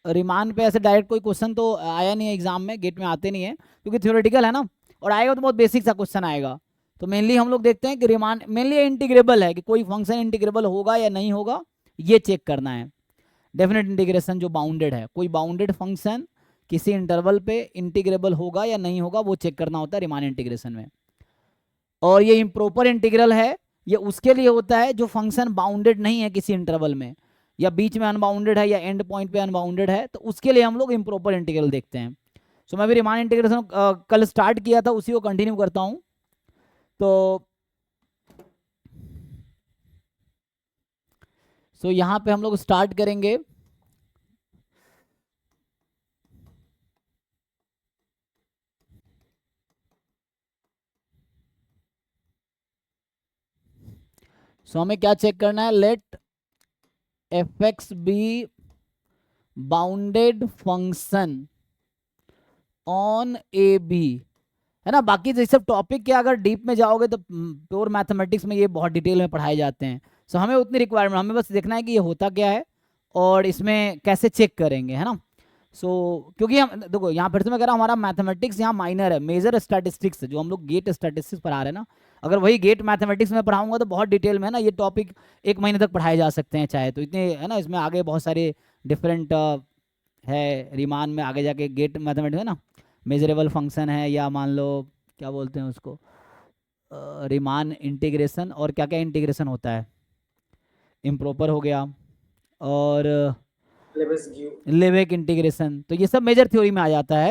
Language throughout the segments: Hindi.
रिमान पे ऐसे डायरेक्ट कोई क्वेश्चन तो आया नहीं है एग्जाम में, गेट में आते नहीं है क्योंकि थ्योरेटिकल है ना, और आएगा तो बहुत बेसिक सा क्वेश्चन आएगा। तो मेनली हम लोग देखते हैं कि रिमान मेनली इंटीग्रेबल है, कि कोई फंक्शन इंटीग्रेबल होगा या नहीं होगा, ये चेक करना है। डेफिनेट इंटीग्रेशन जो बाउंडेड है, कोई बाउंडेड फंक्शन किसी इंटरवल पे इंटीग्रेबल होगा या नहीं होगा, वो चेक करना होता है रिमान इंटीग्रेशन में। और ये इम्प्रॉपर इंटीग्रल है, ये उसके लिए होता है जो फंक्शन बाउंडेड नहीं है किसी इंटरवल में, या बीच में अनबाउंडेड है, या एंड पॉइंट पे अनबाउंडेड है, तो उसके लिए हम लोग इम्प्रॉपर इंटीग्रल देखते हैं। सो मैं भी रिमान इंटीग्रेशन कल स्टार्ट किया था, उसी को कंटिन्यू करता हूँ। तो यहाँ पे हम लोग स्टार्ट करेंगे। सो हमें क्या चेक करना है, let f x be bounded function on a b, है ना। बाकी ये सब टॉपिक के अगर डीप में जाओगे तो प्योर मैथमेटिक्स में ये बहुत डिटेल में पढ़ाए जाते हैं। सो हमें उतनी रिक्वायरमेंट, हमें बस देखना है कि ये होता क्या है और इसमें कैसे चेक करेंगे, है ना। क्योंकि हम देखो यहाँ फिर से मैं कह रहा हूँ, हमारा मैथमेटिक्स यहाँ माइनर है, मेजर स्टैटिस्टिक्स जो हम लोग गेट स्टैटिस्टिक्स पढ़ा रहे हैं ना, अगर वही गेट मैथमेटिक्स में पढ़ाऊंगा तो बहुत डिटेल में, है ना, ये टॉपिक 1 महीने तक पढ़ाए जा सकते हैं चाहे तो, इतने, है ना। इसमें आगे बहुत सारे डिफरेंट है रिमान में, आगे जाके गेट मैथमेटिक्स है ना, मेजरेबल फंक्शन है, या मान लो क्या बोलते हैं उसको, रिमान इंटीग्रेशन, और क्या क्या इंटीग्रेशन होता है, इम्प्रॉपर हो गया, और लेवेक इंटीग्रेशन, तो ये सब मेजर थ्योरी में आ जाता है।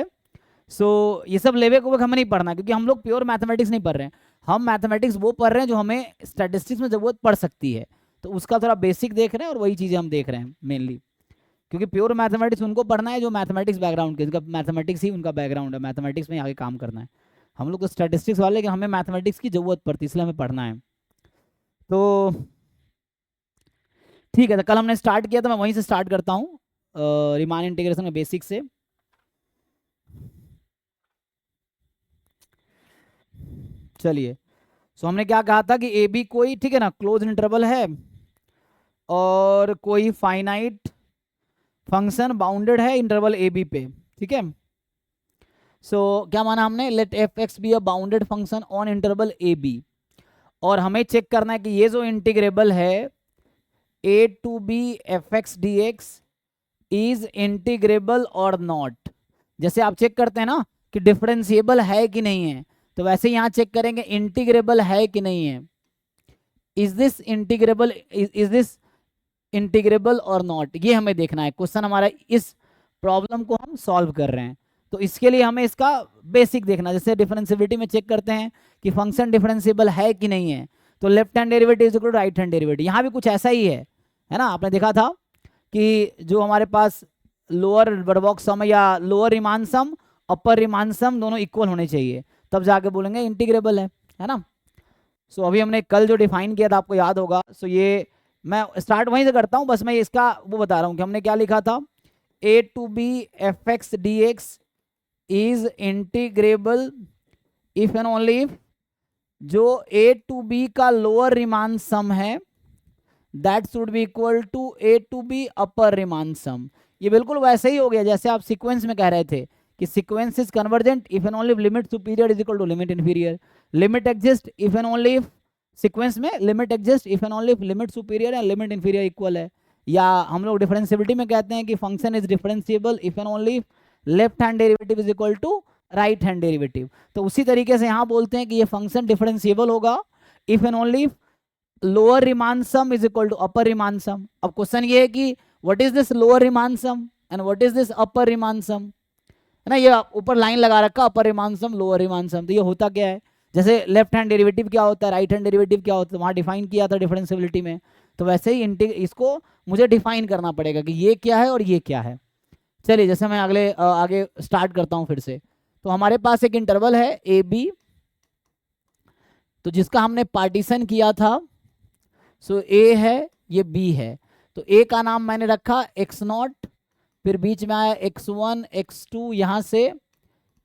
ये सब लेवेक को हमें नहीं पढ़ना, क्योंकि हम लोग प्योर मैथमेटिक्स नहीं पढ़ रहे हैं, हम मैथमेटिक्स वो पढ़ रहे हैं जो हमें स्टैटिस्टिक्स में जरूरत पड़ सकती है, तो उसका थोड़ा बेसिक देख रहे हैं, और वही चीज़ें हम देख रहे हैं मेनली। क्योंकि प्योर मैथमेटिक्स उनको पढ़ना है जो मैथमेटिक्स बैकग्राउंड के, उनका मैथमेटिक्स ही उनका बैकग्राउंड है, मैथमेटिक्स में आगे काम करना है। हम लोग तो स्टैटिस्टिक्स वाले, लेकिन हमें मैथमेटिक्स की जरूरत पड़ती है, इसलिए हमें पढ़ना है। तो ठीक है, तो कल हमने स्टार्ट किया, तो मैं वहीं से स्टार्ट करता हूँ, रिमान इंटीग्रेशन में बेसिक से। चलिए, हमने क्या कहा था कि ए बी कोई, ठीक है ना, क्लोज इंटरवल है, और कोई फाइनाइट फंक्शन बाउंडेड है इंटरवल ए बी पे, ठीक है। क्या माना हमने, let f x be a bounded function on interval a b, और हमें चेक करना है कि ये जो इंटीग्रेबल है a to b f x d x is integrable और नॉट। जैसे आप चेक करते हैं ना कि डिफरेंशिएबल है कि नहीं है, तो वैसे यहाँ चेक करेंगे इंटीग्रेबल है कि नहीं है, is this integrable, is this integrable और नॉट, ये हमें देखना है। क्वेश्चन हमारा इस प्रॉब्लम को हम सॉल्व कर रहे हैं, तो इसके लिए हमें इसका बेसिक देखना, जैसे डिफरेंशिएबिलिटी में चेक करते हैं कि फंक्शन डिफरेंशिएबल है कि नहीं है, तो left hand derivative is equal to right hand derivative, यहाँ भी कुछ ऐसा ही है ना। आपने देखा था कि जो हमारे पास लोअर बर्बॉक्स सम या lower Riemann sum, upper Riemann सम दोनों इक्वल होने चाहिए, तब जाके बोलेंगे इंटीग्रेबल है ना। अभी हमने कल जो डिफाइन किया था आपको याद होगा। ये मैं स्टार्ट वहीं से करता हूँ, बस मैं इसका वो बता रहा हूँ कि हमने क्या लिखा था, a to b f x d x is integrable if and only if जो ए टू बी का लोअर रिमान सम है that should be equal to a to b upper Riemann sum. ये बिल्कुल वैसे ही हो गया जैसे आप सीक्वेंस में कह रहे थे कि sequence is convergent if and only if limit superior is equal to limit inferior, limit exist if and only if sequence में limit exist if and only if limit superior and limit inferior equal है। या हम लोग डिफरेंशिएबिलिटी में कहते हैं कि function is differentiable if and only if left hand derivative is equal to right hand derivative. तो उसी तरीके से यहाँ बोलते हैं कि ये फंक्शन डिफरेंशिएबल होगा if and only if lower Riemann sum is equal to upper Riemann sum. अब क्वेश्चन ये है कि what is this lower Riemann sum and what is this upper Riemann sum, है ना। ये ऊपर लाइन लगा रखा upper Riemann sum lower Riemann sum, तो ये होता क्या है, जैसे लेफ्ट हैंड डेरिवेटिव क्या होता है, राइट हैंड डेरिवेटिव क्या होता है, वहां डिफाइन किया था डिफरेंशिएबिलिटी में, तो वैसे ही इसको मुझे डिफाइन करना पड़ेगा कि ये क्या है और ये क्या है। चलिए, जैसे मैं आगे स्टार्ट करता हूँ फिर से। तो हमारे पास एक इंटरवल है ए बी, तो जिसका हमने पार्टीशन किया था, ए है, ये बी है, तो ए का नाम मैंने रखा एक्स नॉट, फिर बीच में आया x1 x2, यहां से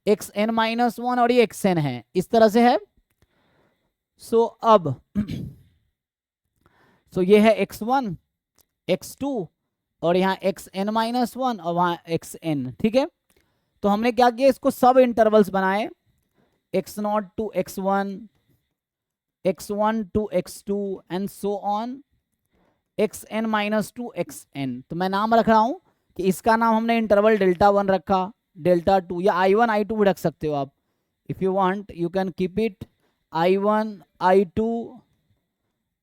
xn-1 और ये xn है, इस तरह से है। अब ये है x1 x2 और यहाँ xn-1 और वहाँ xn, ठीक है। तो हमने क्या किया, इसको सब इंटरवल्स बनाए, x0 to x1, x1 to x2 and so on xn-2 xn। तो मैं नाम रख रहा हूं कि इसका नाम हमने इंटरवल डेल्टा 1 रखा, डेल्टा 2, या I1 I2 भी रख सकते हो आप, if you want you can keep it I1 I2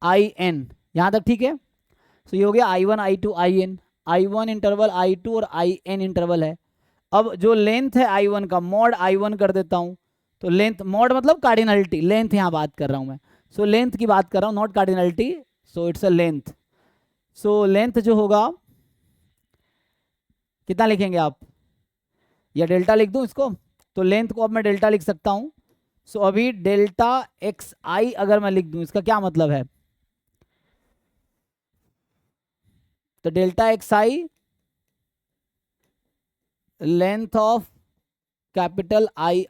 IN, यहां तक ठीक है। तो ये हो गया I1 I2 IN, I1 interval, I2 और IN इंटरवल है। अब जो लेंथ है I1 का, मॉड I1 कर देता हूं। तो लेंथ, मॉड मतलब कार्डिनलिटी, लेंथ यहां बात कर रहा हूं मैं, सो लेंथ की बात कर रहा हूं, not cardinality, so it's a length. So length जो होगा, कितना लिखेंगे आप, या डेल्टा लिख दूं इसको, तो लेंथ को अब मैं डेल्टा लिख सकता हूं। सो अभी डेल्टा एक्स आई अगर मैं लिख दूं, इसका क्या मतलब है, तो delta x I length of capital I,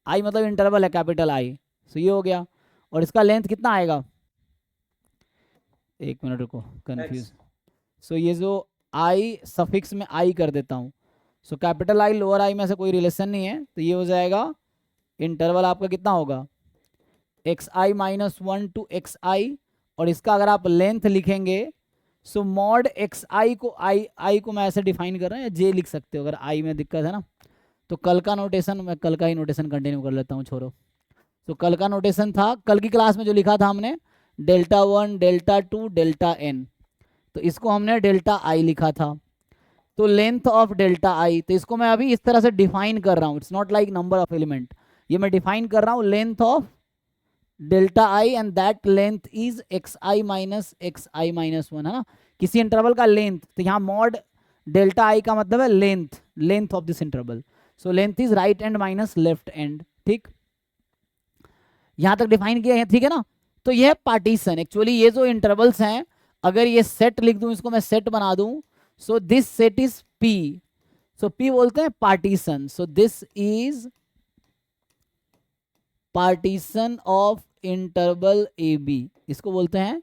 I मतलब इंटरवल है कैपिटल आई, सो ये हो गया। और इसका लेंथ कितना आएगा, एक मिनट रुको, कंफ्यूज। सो ये जो आई सफिक्स में आई कर देता हूँ, सो कैपिटल आई लोअर आई में से कोई रिलेशन नहीं है, तो ये हो जाएगा इंटरवल आपका कितना होगा, xi-1 टू xi, और इसका अगर आप लेंथ लिखेंगे, सो मॉड xi को आई को मैं ऐसे डिफाइन कर रहा हूँ, या जे लिख सकते हो अगर आई में दिक्कत है ना। तो कल का नोटेशन, मैं कल का ही नोटेशन कंटिन्यू कर लेता हूँ, छोड़ो। तो कल का नोटेशन था, कल की क्लास में जो लिखा था हमने, डेल्टा 1 डेल्टा 2 डेल्टा n, तो इसको हमने डेल्टा आई लिखा था। तो लेंथ ऑफ डेल्टा आई, तो इसको मैं अभी इस तरह से डिफाइन कर रहा हूँ, it's not like number of element, ये मैं डिफाइन कर रहा हूँ length of delta i and that length is xi-1, है ना, किसी इंटरवल का लेंथ। तो यहाँ मॉड डेल्टा आई का मतलब है length, length of this interval, so length is right and minus left and, ठीक, यहां तक डिफाइन किया है, ठीक है ना। तो यह पार्टीशन, एक्चुअली ये जो इंटरवल्स हैं, अगर ये सेट लिख दूं, इसको मैं सेट बना दूं, so this set is p, so p बोलते हैं partition, so this is partition of interval a b, इसको बोलते हैं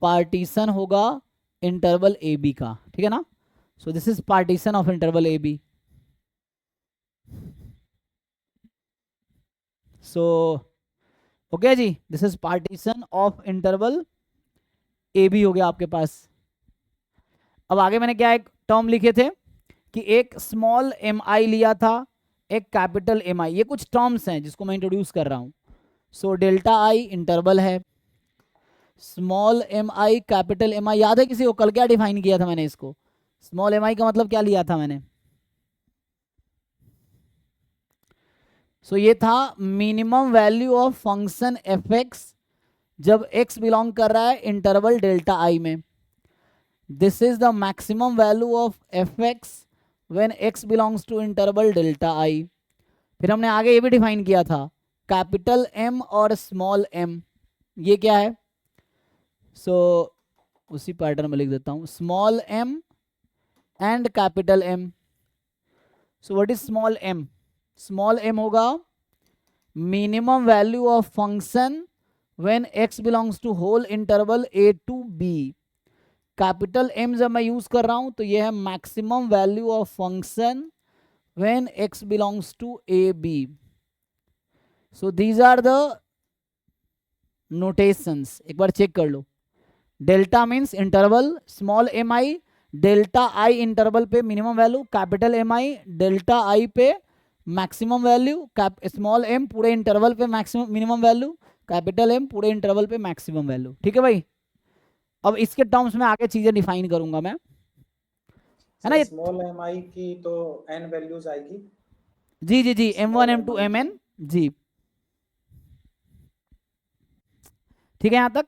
पार्टीशन होगा इंटरवल ए बी का, ठीक है ना। So this is partition of interval a b. So okay जी, this is partition of interval a b हो गया आपके पास। अब आगे मैंने क्या एक टर्म लिखे थे कि एक स्मॉल एम आई लिया था, एक कैपिटल एम आई, ये कुछ टर्म्स हैं जिसको मैं इंट्रोड्यूस कर रहा हूं। सो डेल्टा आई इंटरवल है, small m I capital m I, याद है किसी को कल क्या डिफाइन किया था मैंने इसको, स्मॉल एम आई का मतलब क्या लिया था मैंने, सो ये था minimum value of function f x जब एक्स बिलोंग कर रहा है इंटरवल डेल्टा आई में, this is the maximum value of f x when x belongs to interval delta i. फिर हमने आगे ये भी डिफाइन किया था कैपिटल एम और स्मॉल एम, ये क्या है, सो उसी पैटर्न में लिख देता हूं, small m and capital m. So what is small m, small m होगा minimum value of function when x belongs to whole interval a to b, capital m जब मैं यूज कर रहा हूं तो ये है maximum value of function when x belongs to a b. So these are the notations, एक बार चेक कर लो, delta means interval, small m आई डेल्टा आई इंटरवल पे minimum value, capital m I delta i पे मैक्सिमम वैल्यू, स्मॉल एम पूरे इंटरवल पे maximum minimum value, capital m पूरे इंटरवल पे मैक्सिमम वैल्यू, ठीक है भाई। अब इसके टर्म्स में आगे चीजें डिफाइन करूंगा मैं, है ना। स्मॉल एम आई की तो एन वैल्यूज आएगी, जी जी जी, M1 M2 Mn, जी ठीक है यहां तक,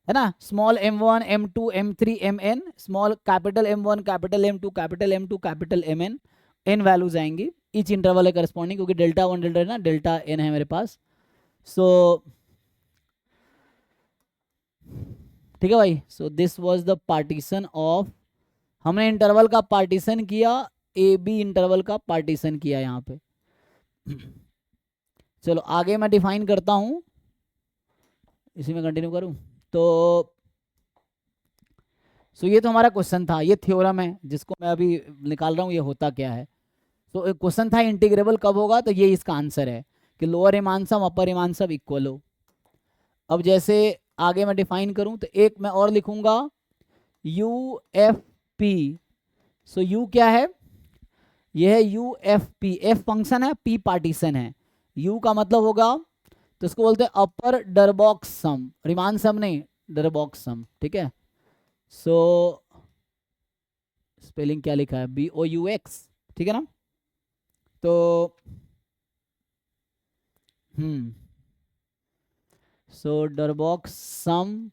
है ना। Small M1 M2 M3 Mn, small capital M1 capital M2 capital M2 capital Mn, n values आएंगी ईच इंटरवल है करस्पॉन्डिंग, क्योंकि डेल्टा 1 डेल्टा ना डेल्टा n है मेरे पास। सो ठीक है भाई, सो this was the partition of, हमने इंटरवल का पार्टीशन किया, ए बी इंटरवल का पार्टीशन किया यहाँ पे। चलो आगे मैं डिफाइन करता हूं, इसी में कंटिन्यू करूं तो सो ये तो हमारा क्वेश्चन था, ये थ्योरम है जिसको मैं अभी निकाल रहा हूँ ये होता क्या है। तो क्वेश्चन था इंटीग्रेबल कब होगा, तो ये इसका आंसर है कि लोअर रीमान सम अपर रीमान सम इक्वल हो। अब जैसे आगे मैं डिफाइन करूं तो एक मैं और लिखूंगा you f P. So you क्या है, यह है you f P, F function है, पी पार्टीशन है। यू का मतलब होगा, तो इसको बोलते हैं अपर डरबॉक्स सम, रीमान सम नहीं डरबॉक्स सम, ठीक है। सो स्पेलिंग क्या लिखा है, बी ओ यू एक्स, ठीक है ना। तो सो डरबॉक्स सम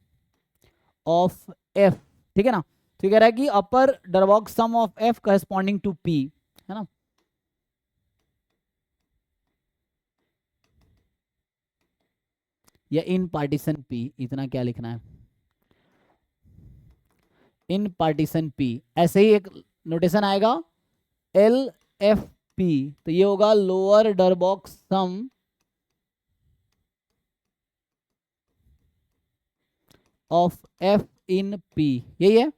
ऑफ एफ, ठीक है ना। तो कह रहा है कि upper Darboux sum of f corresponding to P, है ना। या इन पार्टीशन पी, इतना क्या लिखना है, इन पार्टीशन पी, ऐसे ही एक नोटेशन आएगा एल एफ पी, तो ये होगा lower Darboux sum of f in P, यही है।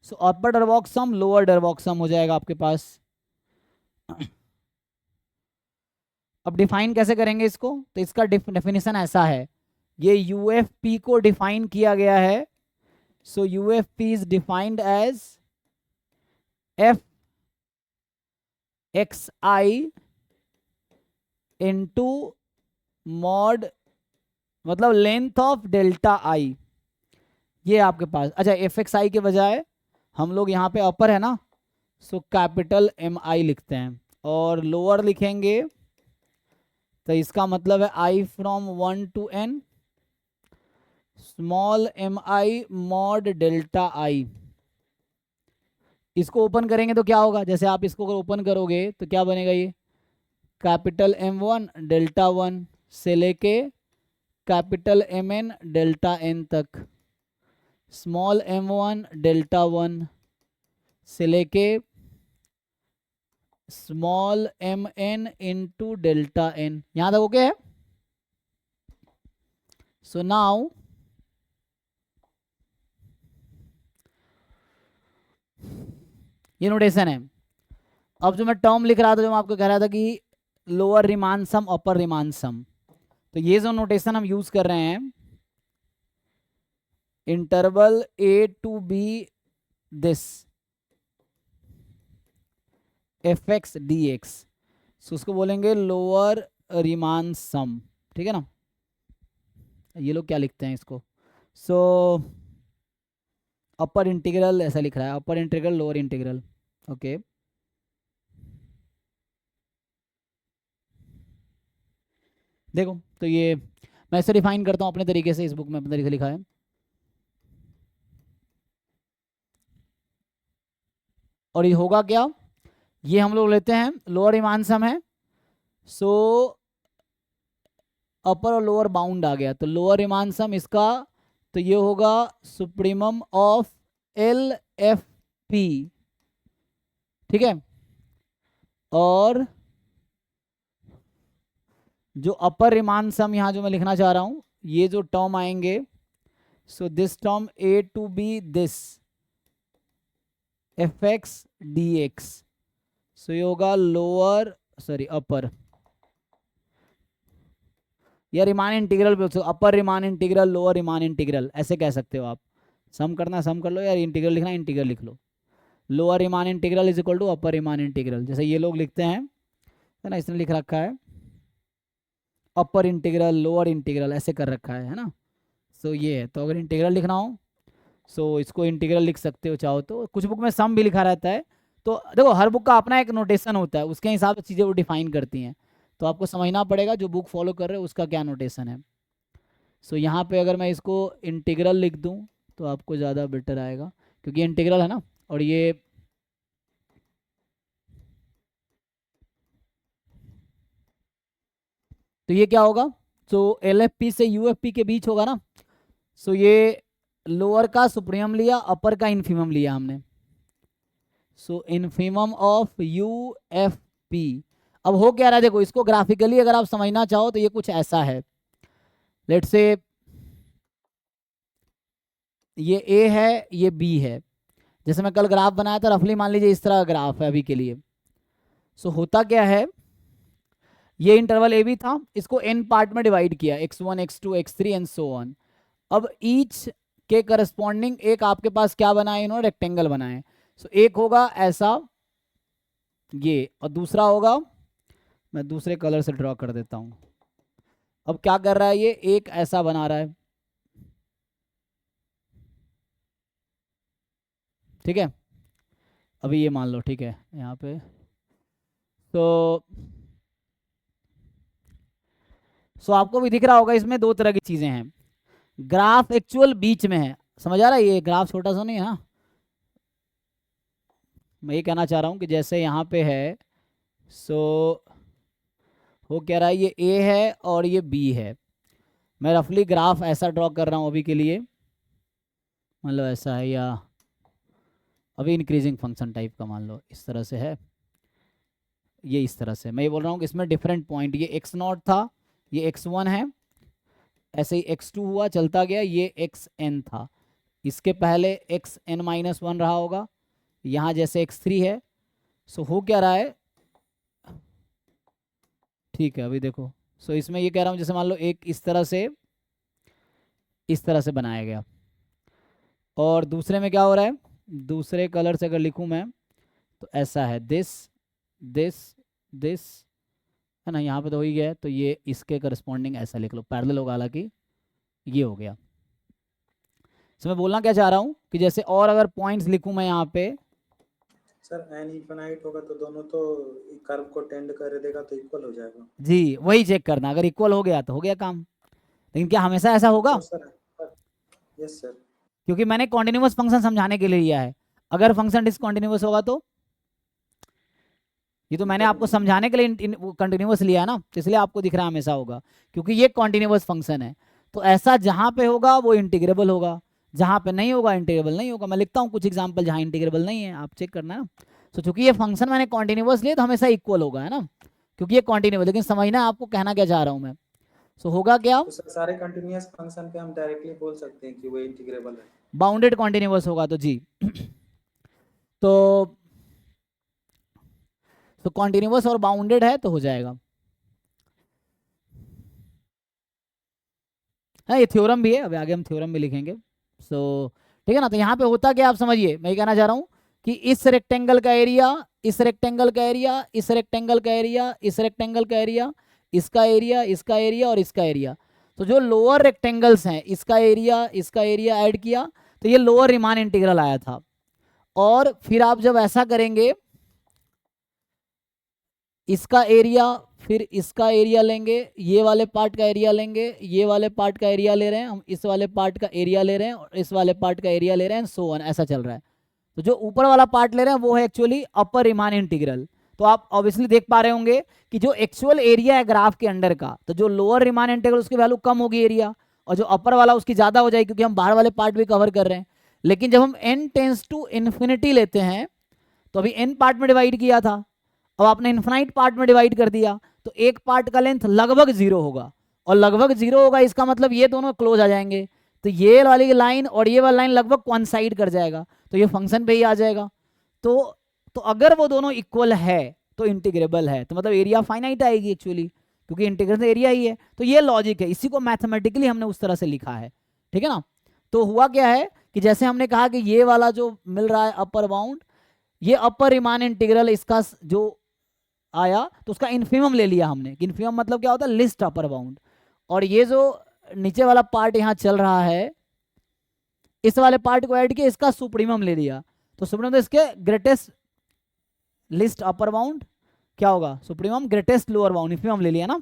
सो अपर डरबॉक्स सम लोअर डरबॉक्स सम हो जाएगा आपके पास। अब डिफाइन कैसे करेंगे इसको, तो इसका डेफिनेशन ऐसा है, ये यूएफपी को डिफाइन किया गया है। So UFP is defined as f x I into mod, मतलब लेंथ ऑफ डेल्टा आई, ये आपके पास। अच्छा एफ एक्स आई के बजाय हम लोग यहाँ पे अपर है ना, सो कैपिटल एम आई लिखते हैं, और लोअर लिखेंगे तो इसका मतलब है I from 1 to n small m I mod delta I. इसको ओपन करेंगे तो क्या होगा, जैसे आप इसको अगर ओपन करोगे तो क्या बनेगा, ये कैपिटल M1 डेल्टा 1 से लेके कैपिटल MN डेल्टा n तक, स्मॉल m1 डेल्टा 1 से लेके small mn into delta n, यहां तक ओके है। सो नाउ ये नोटेशन है। अब जो मैं टर्म लिख रहा था, जो मैं आपको कह रहा था कि lower Riemann sum upper Riemann sum, तो ये जो नोटेशन हम यूज कर रहे हैं, interval a to b this f x d x, so उसको बोलेंगे लोअर रिमान सम, ठीक है ना। ये लोग क्या लिखते हैं इसको, सो अपर इंटीग्रल ऐसा लिख रहा है, upper integral lower integral, okay. देखो तो ये मैं इसे डिफाइन करता हूँ अपने तरीके से, इस बुक में अपने तरीके से लिखा है। और ये होगा क्या, ये हम लोग लेते हैं लोअर रीमान सम है, सो अपर और लोअर बाउंड आ गया, तो लोअर रीमान सम इसका, तो ये होगा supremum of L f P, ठीक है। और जो अपर रीमान सम यहाँ जो मैं लिखना चाह रहा हूँ, ये जो टर्म आएंगे, so this term a to b this f x d x, so ये होगा लोअर सॉरी अपर, या रिमान इंटीग्रल भी, upper Riemann integral lower Riemann integral ऐसे कह सकते हो आप। सम करना सम कर लो, या इंटीग्रल लिखना इंटीग्रल लिख लो। Lower Riemann integral is equal to upper Riemann integral, जैसे ये लोग लिखते हैं, है ना, इसने लिख रखा है अपर इंटीग्रल लोअर इंटीग्रल ऐसे कर रखा है ना। सो ये है, तो अगर इंटीग्रल लिखना हो सो इसको इंटीग्रल लिख सकते हो चाहो तो, कुछ बुक में सम भी लिखा रहता है। तो देखो हर बुक का अपना एक नोटेशन होता है, उसके हिसाब से चीज़ें वो डिफाइन करती हैं, तो आपको समझना पड़ेगा जो बुक फॉलो कर रहे हो उसका क्या नोटेशन है। सो यहाँ पे अगर मैं इसको इंटीग्रल लिख दूँ तो आपको ज़्यादा बेटर आएगा, क्योंकि इंटीग्रल है ना, और ये तो ये क्या होगा, तो एल एफ पी से यू एफ पी के बीच होगा ना। सो ये लोअर का सुप्रीमम लिया, अपर का इन्फीमम लिया हमने, so infimum of you f P. अब हो क्या रहा है, देखो इसको ग्राफिकली अगर आप समझना चाहो तो ये कुछ ऐसा है, लेट से ये ए है ये बी है, जैसे मैं कल ग्राफ बनाया था रफली, मान लीजिए इस तरह ग्राफ है अभी के लिए। सो होता क्या है, ये इंटरवल ए बी था, इसको n पार्ट में डिवाइड किया, x1 x2 x3 and so on. अब ईच के करस्पॉन्डिंग एक आपके पास क्या बनाए इन्होंने, रेक्टेंगल बनाए। सो एक होगा ऐसा ये, और दूसरा होगा, मैं दूसरे कलर से ड्रॉ कर देता हूं। अब क्या कर रहा है ये, एक ऐसा बना रहा है, ठीक है। अभी ये मान लो, ठीक है, यहाँ पे तो आपको भी दिख रहा होगा इसमें दो तरह की चीजें हैं। ग्राफ एक्चुअल बीच में है, समझ आ रहा है, ये ग्राफ छोटा सा नहीं है। हाँ, मैं ये कहना चाह रहा हूँ कि जैसे यहाँ पे है, सो हो क्या रहा है, ये ए है और ये बी है। मैं रफली ग्राफ ऐसा ड्रॉ कर रहा हूँ अभी के लिए, मतलब ऐसा है, या अभी इंक्रीजिंग फंक्शन टाइप का मान लो इस तरह से है, ये इस तरह से। मैं ये बोल रहा हूँ कि इसमें डिफरेंट पॉइंट, ये x0 था, ये x1 है, ऐसे ही x2 हुआ चलता गया, ये xn था, इसके पहले xn-1 रहा होगा, यहाँ जैसे x3 है। सो हो क्या रहा है, ठीक है, अभी देखो। सो इसमें ये कह रहा हूँ जैसे मान लो एक इस तरह से बनाया गया, और दूसरे में क्या हो रहा है, दूसरे कलर से अगर लिखूँ मैं तो ऐसा है, दिस दिस दिस, है ना, यहाँ पे तो हो ही गया, तो ये इसके करस्पॉन्डिंग ऐसा लिख लो, पैरेलल होगा, हालांकि ये हो गया। तो मैं बोलना क्या चाह रहा हूँ कि जैसे और अगर पॉइंट्स लिखूँ मैं यहाँ पे, सर n इनफिनाइट होगा तो दोनों तो कर्व को टेंड कर देगा तो इक्वल हो जाएगा। जी वही चेक करना, अगर इक्वल हो गया तो हो गया काम। लेकिन क्या हमेशा ऐसा होगा? तो सर, यस सर, क्योंकि मैंने कॉन्टिन्यूअस फंक्शन समझाने के लिए लिया है, अगर फंक्शन डिसकॉन्टिन्यूअस होगा तो, ये तो मैंने आपको समझाने के लिए कंटिन्यूअस लिया है ना, तो इसलिए आपको दिख रहा है हमेशा होगा, क्योंकि ये कॉन्टिन्यूअस फंक्शन है। तो ऐसा जहां पे होगा वो इंटीग्रेबल होगा, जहां पे नहीं होगा इंटीग्रेबल नहीं होगा। मैं लिखता हूँ कुछ एग्जांपल जहां इंटीग्रेबल नहीं है, आप चेक करना ना। तो चूंकि ये फंक्शन मैंने कॉन्टिन्यूअस लिया तो हमेशा इक्वल होगा, है ना, क्योंकि ये कॉन्टिन्यूअस। लेकिन समझना आपको कहना क्या चाह रहा हूँ मैं। सो होगा क्या, तो सर सारे कंटिन्यूअस फंक्शन पे हम डायरेक्टली बोल सकते हैं कि वो इंटीग्रेबल है। बाउंडेड कॉन्टिन्यूअस होगा तो जी तो कॉन्टिन्यूअस और बाउंडेड है तो हो जाएगा। हाँ, ये थ्योरम भी है, अभी आगे हम थ्योरम भी लिखेंगे। सो ठीक है ना। तो यहाँ पे होता क्या, आप समझिए, मैं ये कहना चाह रहा हूँ कि इस रेक्टेंगल का एरिया, इस रेक्टेंगल का एरिया, इस रेक्टेंगल का एरिया, इस रेक्टेंगल का एरिया, इसका एरिया, इसका एरिया और इसका एरिया, तो जो लोअर रेक्टेंगल्स हैं इसका एरिया ऐड किया तो ये लोअर रीमान इंटीग्रल आया था। और फिर आप जब ऐसा करेंगे, इसका एरिया फिर इसका एरिया लेंगे, ये वाले पार्ट का एरिया लेंगे, ये वाले पार्ट का एरिया ले रहे हैं हम, इस वाले पार्ट का एरिया ले रहे हैं और इस वाले पार्ट का एरिया ले रहे हैं, सो ऑन, ऐसा चल रहा है। तो जो ऊपर वाला पार्ट ले रहे हैं वो है एक्चुअली अपर रीमान इंटीग्रल। तो आप ऑब्वियसली देख पा रहे होंगे कि जो एक्चुअल एरिया है ग्राफ के अंडर का, तो जो लोअर रीमान इंटीग्रल उसकी वैल्यू कम होगी एरिया, और जो अपर वाला उसकी ज्यादा हो जाएगी, क्योंकि हम बाहर वाले पार्ट भी कवर कर रहे हैं। लेकिन जब हम n टेंस टू इन्फिनिटी लेते हैं, तो अभी n पार्ट में डिवाइड किया था, अब आपने इन्फिनाइट पार्ट में डिवाइड कर दिया, तो एक पार्ट का लेंथ लगभग 0 होगा, और लगभग 0 होगा इसका मतलब ये दोनों क्लोज आ जाएंगे, तो ये वाली लाइन और ये वाली लाइन लगभग कोइंसाइड कर जाएगा, तो ये फंक्शन पे ही आ जाएगा। तो अगर वो दोनों इक्वल है तो इंटीग्रेबल है, तो मतलब एरिया फाइनाइट आएगी एक्चुअली, क्योंकि इंटीग्रेशन एरिया ही है। तो ये लॉजिक है, इसी को मैथमेटिकली हमने उस तरह से लिखा है, ठीक है ना। तो हुआ क्या है कि जैसे हमने कहा कि ये वाला जो मिल रहा है अपर बाउंड, ये अपर रीमान इंटीग्रल इसका जो आया तो उसका इन्फिमम ले लिया हमने। इन्फिमम मतलब क्या होता है, लिस्ट अपर बाउंड। और ये जो नीचे वाला पार्ट यहाँ चल रहा है, इस वाले पार्ट को ऐड किया, इसका सुप्रीमम ले लिया, तो सुप्रीमम तो इसके ग्रेटेस्ट लिस्ट अपर बाउंड क्या होगा, supremum greatest lower bound, infimum ले लिया ना।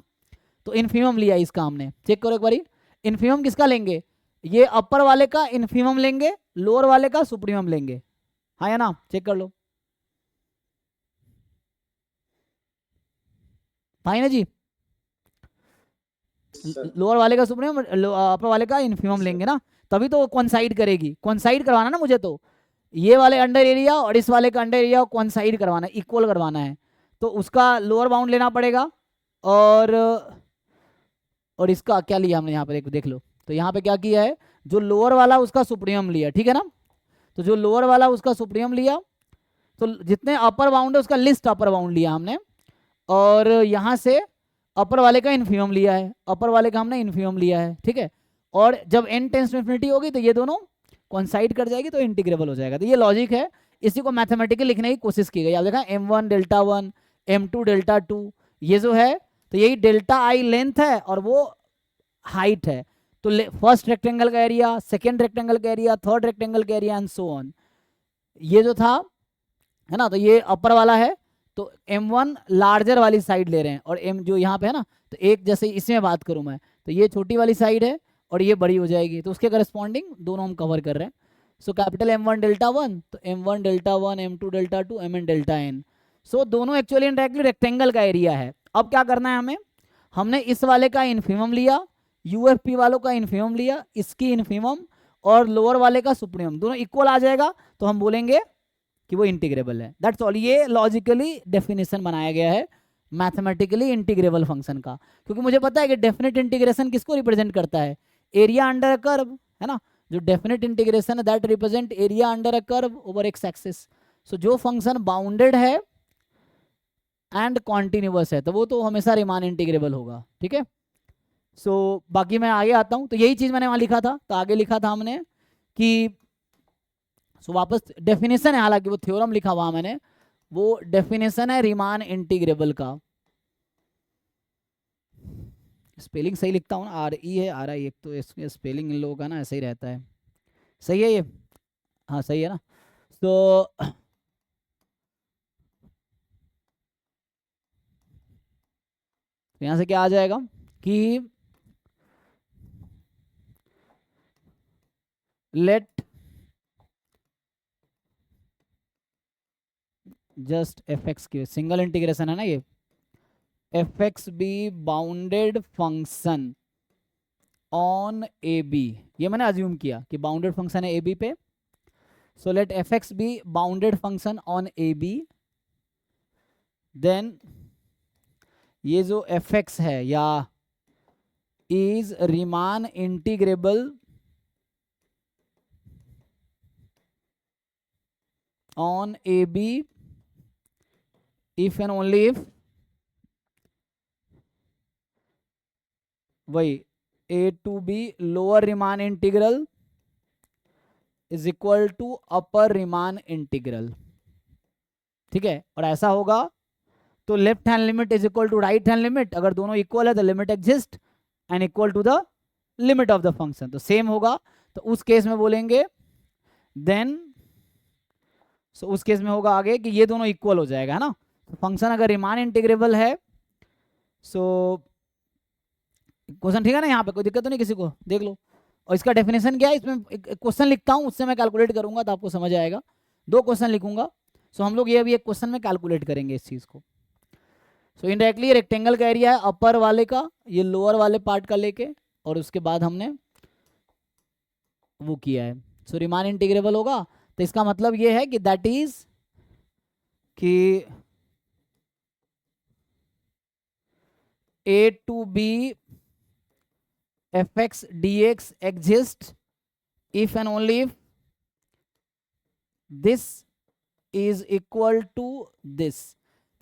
तो इन्फिमम लिया इसका हमने, चेक करो एक बारी, इन्फिमम किसका लेंगे, ये अपर वाले का इन्फिमम लेंगे, लोअर वाले का सुप्रीमम लेंगे, हाँ या ना, चेक कर लो भाई ना जी। लोअर वाले का सुप्रीमम, अपर वाले का इन्फिमम लेंगे ना, तभी तो वो कोइंसाइड करेगी। कोइंसाइड करवाना ना मुझे, तो ये वाले अंडर एरिया और इस वाले का अंडर एरिया कोइंसाइड करवाना है, इक्वल करवाना है, तो उसका लोअर बाउंड लेना पड़ेगा। और इसका क्या लिया हमने यहाँ पे, देख लो, तो यहाँ पे क्या किया है, जो लोअर वाला उसका सुप्रीमम लिया, ठीक है ना। तो जो लोअर वाला उसका सुप्रीम लिया, तो जितने अपर बाउंड है उसका लिस्ट अपर बाउंड लिया हमने, और यहाँ से अपर वाले का इन्फीमम लिया है, अपर वाले का हमने इन्फीमम लिया है, ठीक है। और जब n टेंस टू इन्फिनिटी होगी तो ये दोनों कॉन्साइड कर जाएगी तो इंटीग्रेबल हो जाएगा। तो ये लॉजिक है, इसी को मैथमेटिकली लिखने की कोशिश की गई। आप देखा m1 डेल्टा 1, m2 डेल्टा 2, ये जो है तो यही डेल्टा आई लेंथ है और वो हाइट है। तो फर्स्ट रेक्टेंगल का एरिया, सेकेंड रेक्टेंगल का एरिया, थर्ड रेक्टेंगल का एरिया एंड सो ऑन। ये जो था है ना, तो ये अपर वाला है, तो m1 लार्जर वाली साइड ले रहे हैं, और m जो यहाँ पे है ना, तो एक जैसे इसमें बात करूँ मैं, तो ये छोटी वाली साइड है और ये बड़ी हो जाएगी, तो उसके करस्पॉन्डिंग दोनों हम कवर कर रहे हैं। सो कैपिटल m1 डेल्टा 1, तो m1 delta 1, m2 delta 2, mn delta n। सो दोनों एक्चुअली इनडायरेक्टली रेक्टेंगल का एरिया है। अब क्या करना है हमें, हमने इस वाले का इन्फीमम लिया, यूएफपी वालों का इन्फीमम लिया, इसकी इन्फीमम और लोअर वाले का सुप्रीमम, दोनों इक्वल आ जाएगा तो हम बोलेंगे कि वो इंटीग्रेबल है। That's all. ये लॉजिकली डेफिनेशन बनाया गया है मैथमेटिकली इंटीग्रेबल फंक्शन का, क्योंकि मुझे पता है कि डेफिनेट इंटीग्रेशन किसको रिप्रेजेंट करता है, एरिया अंडर अ कर्व, है ना। जो डेफिनेट इंटीग्रेशन है that represent area under a curve over x axis. So जो फंक्शन बाउंडेड है एंड कॉन्टिन्यूअस है तो वो तो हमेशा रिमान इंटीग्रेबल होगा, ठीक है। सो बाकी मैं आगे आता हूँ, तो यही चीज मैंने वहां लिखा था, तो आगे लिखा था हमने कि वापस डेफिनेशन है, हालांकि वो थ्योरम लिखा हुआ मैंने, वो डेफिनेशन है रीमान इंटीग्रेबल का। स्पेलिंग सही लिखता हूँ ना, आर ई है आर आई, एक तो इसके स्पेलिंग इन लोगों का ना ऐसा ही रहता है। सही है ये, हाँ सही है ना। तो यहाँ से क्या आ जाएगा कि लेट जस्ट एफ एक्स की सिंगल इंटीग्रेशन है ना ये, f x be bounded function on a b, ये मैंने अज्यूम किया कि बाउंडेड फंक्शन है ए बी पे। So let f x be bounded function on a b, then ये जो एफ एक्स है या is Riemann integrable on a b if and only if वही a to b lower Riemann integral is equal to upper Riemann integral, ठीक है। और ऐसा होगा तो left hand limit is equal to right hand limit, अगर दोनों इक्वल है तो limit exist and equal to the limit of the function, तो सेम होगा। तो उस केस में बोलेंगे देन उस केस में होगा आगे कि ये दोनों इक्वल हो जाएगा, है ना। तो फंक्शन अगर रीमान इंटीग्रेबल है, सो क्वेश्चन ठीक है ना, यहाँ पे कोई दिक्कत तो नहीं किसी को, देख लो। और इसका डेफिनेशन क्या है, इसमें एक क्वेश्चन लिखता हूँ उससे मैं कैलकुलेट करूंगा तो आपको समझ आएगा। दो क्वेश्चन लिखूंगा, सो हम लोग ये अभी एक क्वेश्चन में कैलकुलेट करेंगे इस चीज़ को। सो इनडायरेक्टली रेक्टेंगल का एरिया है अपर वाले का, ये लोअर वाले पार्ट का लेके, और उसके बाद हमने वो किया है। सो रीमान इंटीग्रेबल होगा, तो इसका मतलब ये है कि दैट इज कि a to b f x d x exist if and only if this is equal to this.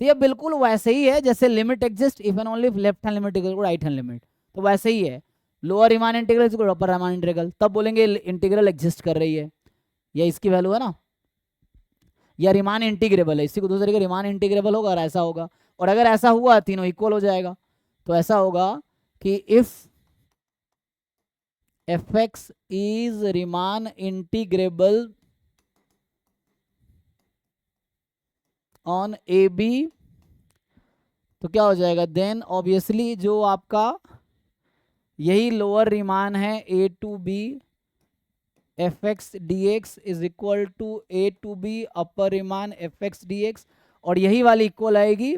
तो ये बिल्कुल वैसे ही है जैसे limit exist if and only if left hand limit equal to right hand limit, तो वैसे ही है। Lower Riemann integral equal upper Riemann integral, तब बोलेंगे इंटीग्रल एग्जिस्ट कर रही है, या इसकी वैल्यू है ना, या रीमान इंटीग्रेबल है, इसी को दूसरे का रीमान इंटीग्रेबल होगा और ऐसा होगा। और अगर ऐसा हुआ तीनों इक्वल हो जाएगा, तो ऐसा होगा कि if f x is Riemann integrable on a b, तो क्या हो जाएगा देन ऑब्वियसली जो आपका यही लोअर रीमान है a to b f x d x is equal to a to b upper Riemann f x d x, और यही वाली इक्वल आएगी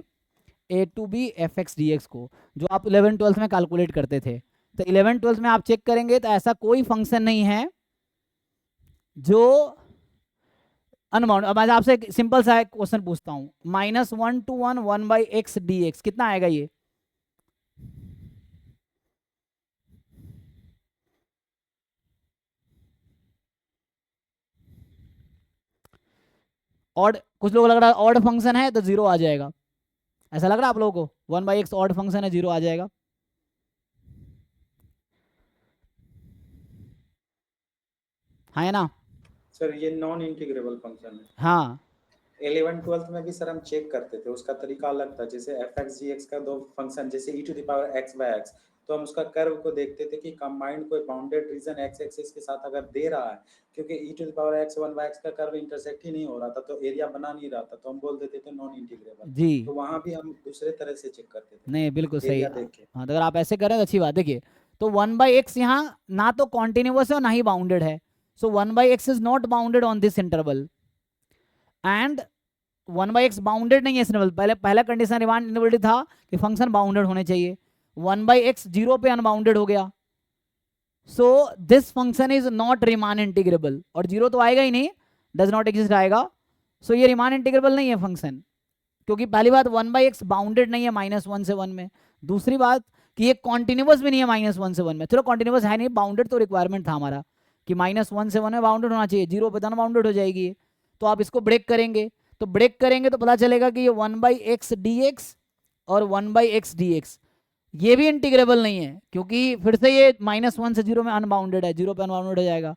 a to b f x d x को, जो आप 11th-12th में कैलकुलेट करते थे। तो 11th-12th में आप चेक करेंगे तो ऐसा कोई फंक्शन नहीं है जो अनबाउंड। अब मैं आपसे एक सिंपल सा क्वेश्चन पूछता हूँ, -1 to 1 1/x dx कितना आएगा ये, ऑड, कुछ लोग लग रहा है ऑड फंक्शन है तो 0 आ जाएगा, ऐसा लग रहा है आप लोगों को 1/x ऑड फंक्शन है 0 आ जाएगा। हाँ है ना? सर ये नॉन इंटीग्रेबल फंक्शन है। हाँ 11 12 में भी सर हम चेक करते थे, उसका तरीका अलग था। जैसे एफ एक्स जी एक्स का दो फंक्शन, जैसे e to the power x by x, तो हम उसका कर्व को देखते थे कि कंबाइंड कोई बाउंडेड रीजन एक्स एक्सिस के साथ अगर दे रहा है, क्योंकि e to the power x 1 by x का कर्व इंटरसेक्ट ही नहीं हो रहा था, तो एरिया बना नहीं रहा था, तो हम बोल देते थे नॉन इंटीग्रेबल। जी, तो वहां भी हम दूसरे तरह से चेक करते नहीं बिल्कुल थे, सही। एरिया देख के। हाँ तो अगर आप ऐसे करें तो अच्छी बात। देखिए तो 1/x यहाँ ना तो कॉन्टिन्यूअस है और ना ही बाउंडेड है, सो 1/x is not bounded on this interval and 1/x bounded नहीं है इस इंटरवल। पहले पहला कंडीशन रिमांड इंटरवल था कि फंक्शन बाउंडेड होने चाहिए, 1/x 0 पे अनबाउंडेड हो गया, so this function is not Riemann integrable, और 0 तो आएगा ही नहीं, डज नॉट एग्जिस्ट आएगा, सो ये रिमान इंटीग्रेबल नहीं है फंक्शन, क्योंकि पहली बात 1/x बाउंडेड नहीं है -1 से 1 में, दूसरी बात कि ये कॉन्टिन्यूअस भी नहीं है -1 से 1 में। चलो कॉन्टिन्यूअस है नहीं, बाउंडेड तो रिक्वायरमेंट था हमारा कि -1 से 1 में बाउंडेड होना चाहिए, 0 पे अनबाउंडेड हो जाएगी ये। तो आप इसको ब्रेक करेंगे, तो ब्रेक करेंगे तो पता चलेगा कि ये 1/x dx और 1/x dx ये भी इंटीग्रेबल नहीं है, क्योंकि फिर से ये -1 से 0 में अनबाउंडेड है, 0 पे अनबाउंडेड हो जाएगा,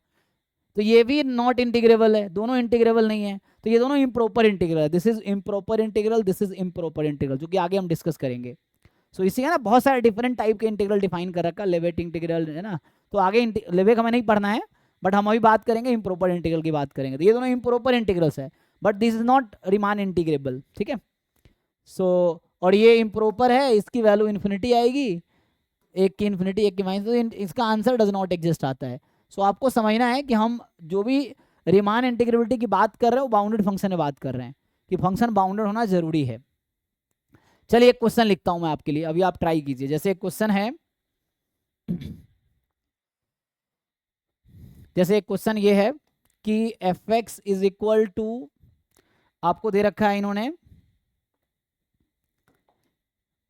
तो ये भी नॉट इंटीग्रेबल है, दोनों इंटीग्रेबल नहीं है, तो ये दोनों इम्प्रॉपर इंटीग्रल है। This is improper integral, this is improper integral, जो कि आगे हम डिस्कस करेंगे। सो इसी है ना, बहुत सारे डिफरेंट टाइप के इंटीग्रल डिफाइन कर रखा, लेवेट इंटीग्रल है ना, तो आगे लेवेट हमें नहीं पढ़ना है, बट हम अभी बात करेंगे इम्प्रॉपर इंटीग्रल की बात करेंगे। तो ये दोनों इम्प्रॉपर इंटीग्रल्स है, but this is not Riemann integrable, ठीक है। सो और ये इम्प्रॉपर है, इसकी वैल्यू इन्फिनिटी आएगी, एक की इन्फिनिटी एक की माइनस, तो इसका आंसर डज नॉट एग्जिस्ट आता है। सो आपको समझना है कि हम जो भी रिमान इंटीग्रेबिलिटी की बात कर रहे हैं वो बाउंडेड फंक्शन में बात कर रहे हैं, कि फंक्शन बाउंडेड होना जरूरी है। चलिए एक क्वेश्चन लिखता हूं मैं आपके लिए, अभी आप ट्राई कीजिए। जैसे एक क्वेश्चन है, जैसे एक क्वेश्चन ये है कि f x is equal to, आपको दे रखा है इन्होंने,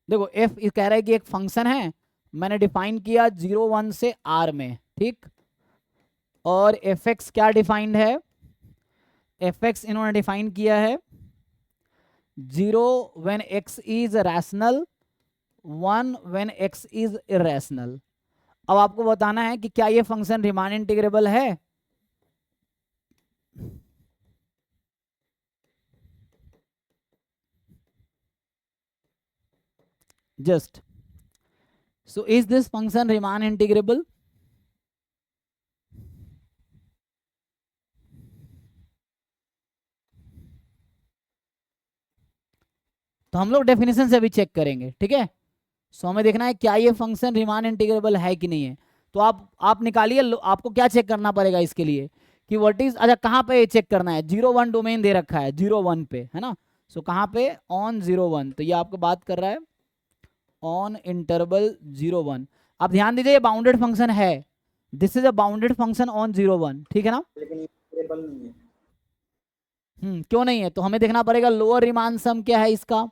देखो एफ कह रहा है कि एक फंक्शन है, मैंने डिफाइन किया 0 1 से r में, ठीक, और एफ एक्स क्या डिफाइंड है, एफ एक्स इन्होंने डिफाइन किया है 0 when x is rational, 1 when x is irrational. अब आपको बताना है कि क्या ये फंक्शन रिमान इंटीग्रेबल है। Just so is this function Riemann integrable? तो हम लोग डेफिनेशन से अभी चेक करेंगे, ठीक है। सो हमें देखना है क्या ये फंक्शन रिमान इंटीग्रेबल है कि नहीं है। तो आप निकालिए, आपको क्या चेक करना पड़ेगा इसके लिए कि व्हाट इज, अच्छा कहाँ पे चेक करना है, 0 1 डोमेन दे रखा है 0 1 पे, है ना। सो कहाँ पे, ऑन 0 1, तो ये आपको बात कर रहा है ऑन इंटरवल 0 1। आप ध्यान दीजिए ये बाउंडेड फंक्शन है, this is a bounded function on 0 1, ठीक है ना। लेकिन इंटीग्रेबल नहीं है। क्यों नहीं है, तो हमें देखना पड़ेगा लोअर रिमान सम क्या है इसका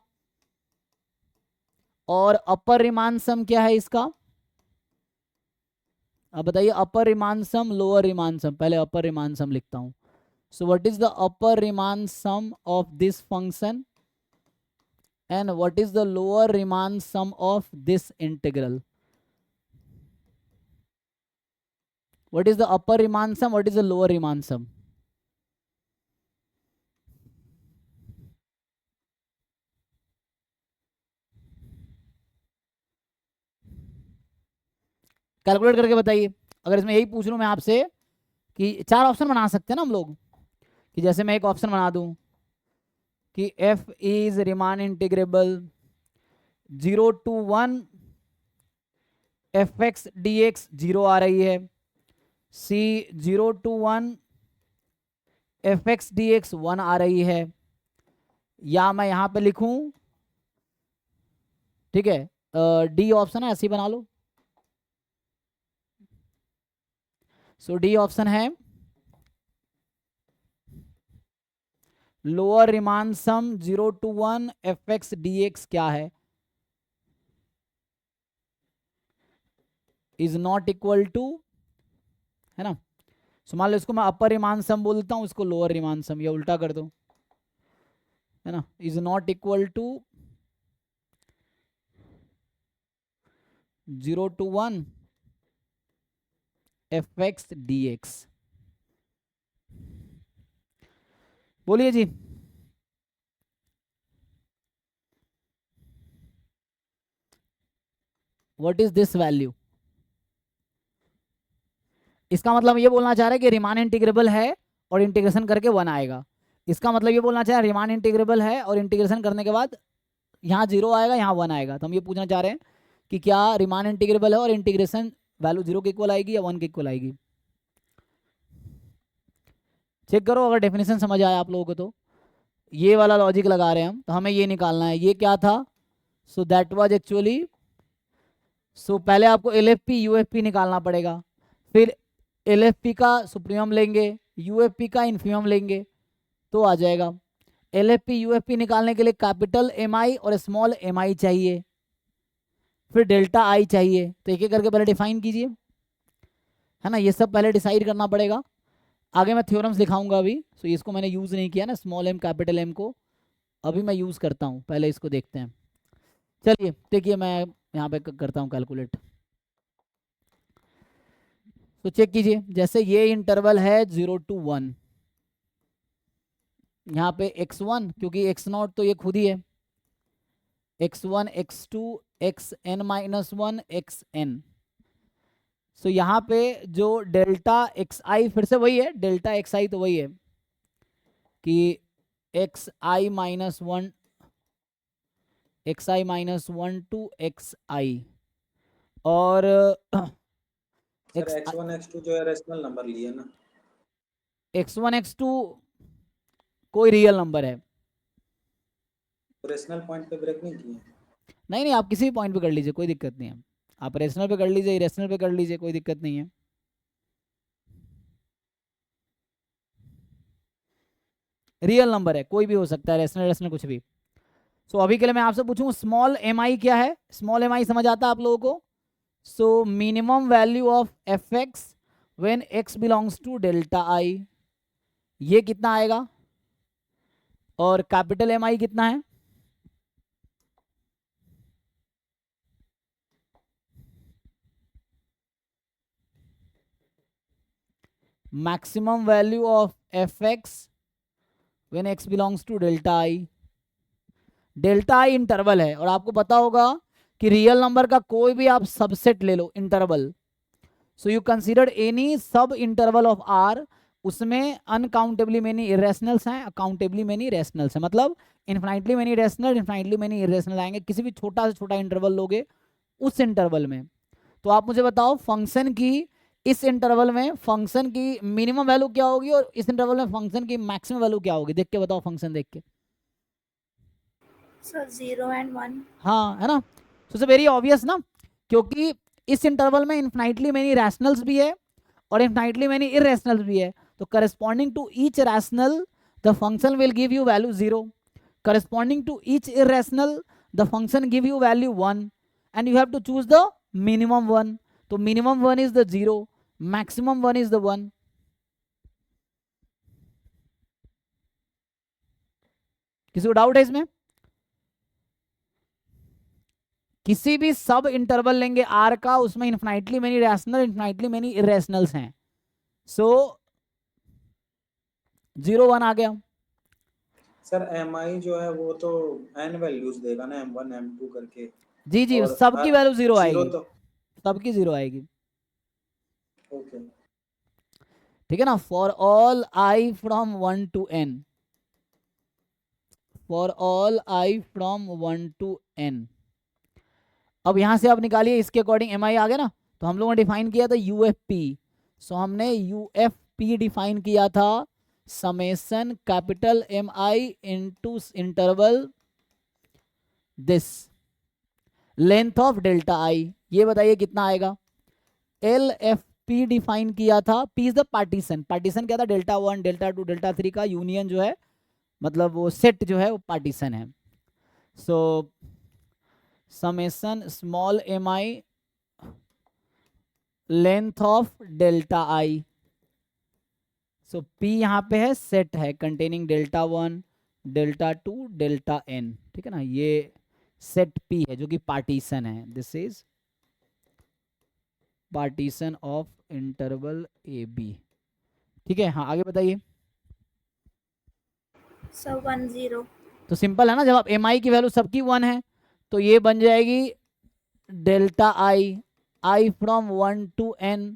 और अपर रिमान सम क्या है इसका। अब बताइए upper Riemann sum lower Riemann sum, पहले अपर रिमान सम लिखता हूं। So what is the upper Riemann sum of this function and what is the lower Riemann sum of this integral? What is the upper Riemann sum? What is the lower Riemann sum? Calculate करके बताइए। अगर इसमें यही पूछ लूं मैं आपसे कि 4 ऑप्शन बना सकते हैं ना हम लोग, कि जैसे मैं एक ऑप्शन बना दूं कि f is Riemann integrable 0 to 1 f x d x 0 आ रही है, c 0 to 1 f x d x 1 आ रही है, या मैं यहां पे लिखूं, ठीक है, डी ऑप्शन है, ऐसे ही बना लो। सो डी ऑप्शन है lower Riemann sum 0 to 1 f x d x क्या है, इज नॉट इक्वल टू, है ना। सो मान लो इसको मैं अपर रिमान सम बोलता हूं, इसको लोअर रिमान सम, या उल्टा कर दो, है ना, is not equal to 0 to 1 fx dx। बोलिए जी। What is this value? इसका मतलब ये बोलना चाह रहा है कि रीमान इंटीग्रेबल है और इंटीग्रेशन करके 1 आएगा। इसका मतलब ये बोलना चाह रहा है रीमान इंटीग्रेबल है और इंटीग्रेशन करने के बाद यहाँ 0 आएगा, यहाँ 1 आएगा। तो हम ये पूछना चाह रहे हैं कि क्या रीमान इंटीग्रेबल है और इंटीग्रेशन वैल्यू 0 के इक्वल आएगी या 1 के इक्वल आएगी। चेक करो अगर डेफिनेशन समझ आया आप लोगों को तो। ये वाला लॉजिक लगा रहे हैं हम, तो हमें ये निकालना है ये क्या था। सो दैट वाज एक्चुअली, सो पहले आपको LFP UFP निकालना पड़ेगा, फिर LFP का सुप्रीमम लेंगे, UFP का इन्फीमम लेंगे तो आ जाएगा। LFP UFP निकालने के लिए कैपिटल MI और स्मॉल mi चाहिए, फिर डेल्टा I चाहिए। तो एक एक करके पहले डिफाइन कीजिए, है ना, ये सब पहले डिसाइड करना पड़ेगा। आगे मैं थ्योरम्स दिखाऊंगा अभी। सो इसको मैंने यूज़ नहीं किया ना, स्मॉल m कैपिटल M को अभी मैं यूज़ करता हूँ, पहले इसको देखते हैं। चलिए देखिए मैं यहाँ पे करता हूँ कैलकुलेट। तो चेक कीजिए, जैसे ये इंटरवल है 0 to 1, यहाँ पे x1 क्योंकि x0 तो ये खुद ही है, x1 x2 xn minus 1 xn। सो यहाँ पे जो डेल्टा xi फिर से वही है, डेल्टा xi तो वही है कि xi माइनस 1 टू xi, और सर x1 x2 जो है रेशनल नंबर लिए ना, x1 x2 कोई रियल नंबर है। रेशनल पॉइंट पे ब्रेक नहीं किए। नहीं नहीं, आप किसी भी पॉइंट पे कर लीजिए, कोई दिक्कत नहीं है। आप रेशनल पे कर लीजिए, इरेशनल पे कर लीजिए, कोई दिक्कत नहीं है। रियल नंबर है, कोई भी हो सकता है, रेशनल रेशनल कुछ भी। सो अभी के लिए मैं आपसे पूछूं स्मॉल mi क्या है। स्मॉल mi समझ आता है आप लोगों को। So minimum value of fx when x belongs to delta i, ये कितना आएगा, और कैपिटल mi कितना है। Maximum value of fx when x belongs to delta i। Delta I interval है, और आपको पता होगा कि रियल नंबर का कोई भी आप सबसेट ले लो interval, so you consider any subinterval of R, उसमें अनकाउंटेबली मेनी इरेशनल्स हैं, अकाउंटेबली मेनी रेशनल्स हैं। मतलब इन्फाइनटली मेनी रेशनल, इन्फाइनटली मेनी इरेशनल आएंगे, किसी भी छोटा से छोटा इंटरवल लोगे उस इंटरवल में। तो आप मुझे बताओ फंक्शन की इस इंटरवल में फंक्शन की मिनिमम वैल्यू क्या होगी और इस इंटरवल में फंक्शन की मैक्सिमम वैल्यू क्या होगी। देख के बताओ, फंक्शन देख के। Sir 0 and 1। हाँ, है ना, सो वेरी ऑब्वियस ना, क्योंकि इस इंटरवल में इन्फाइनटली मेनी रैशनल्स भी है और इन्फाइनटली मेनी इरेशनल्स भी है। तो corresponding to each rational the function will give you value 0, corresponding to each irrational the function give you value 1, and you have to choose the minimum 1। तो minimum 1 is the 0, maximum 1 is the 1। किसी को डाउट है इसमें? किसी भी सब इंटरवल लेंगे आर का, उसमें infinitely many rational, infinitely many irrationals हैं। सो 0 1 आ गया। सर mi जो है वो तो n वैल्यूज देगा ना, m1 m2 करके। जी जी, और सबकी वैल्यू 0 जीरो आएगी, तो सबकी 0 आएगी। ओके। ठीक है ना, for all I from 1 to n, for all I from 1 to n। अब यहां से आप निकालिए इसके अकॉर्डिंग mi आ गया ना। तो हम लोगों ने डिफाइन किया था UFP, सो हमने UFP डिफाइन किया था summation capital MI into interval this length of delta I. ये बताइए कितना आएगा। LFP डिफाइन किया था, P is the partition, partition क्या था, डेल्टा 1 डेल्टा 2 डेल्टा 3 का यूनियन जो है, मतलब वो सेट जो है वो पार्टीशन है। So summation small mi length of delta i. So P यहाँ पे है सेट है containing delta 1 delta two delta n, ठीक है ना, ये सेट पी है जो कि पार्टीशन है, this is partition of interval a b, ठीक है। हाँ आगे बताइए। सर 1 0। तो सिंपल है ना, जब आप एम आई की वैल्यू सबकी 1 है तो ये बन जाएगी delta I, I from 1 to n,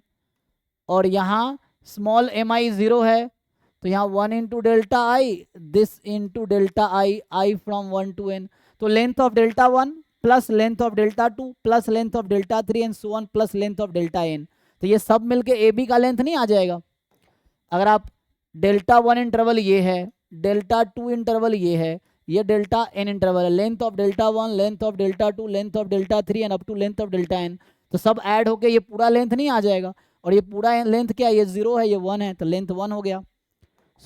और यहाँ स्मॉल एम आई 0 है तो यहाँ 1 into delta I, this into delta I, I from 1 to n. तो length of delta 1 plus length of delta 2 plus length of delta 3 and so on plus length of delta n, तो ये सब मिलके ए बी का लेंथ नहीं आ जाएगा। अगर आप डेल्टा 1 इंटरवल ये है, डेल्टा 2 इंटरवल ये है, ये डेल्टा एन इंटरवल है, length of delta 1, length of delta 2, length of delta 3 and up to length of delta n, तो सब ऐड होके ये पूरा लेंथ नहीं आ जाएगा। और ये पूरा लेंथ क्या है, ये 0 है, ये 1 है, तो लेंथ 1 हो गया।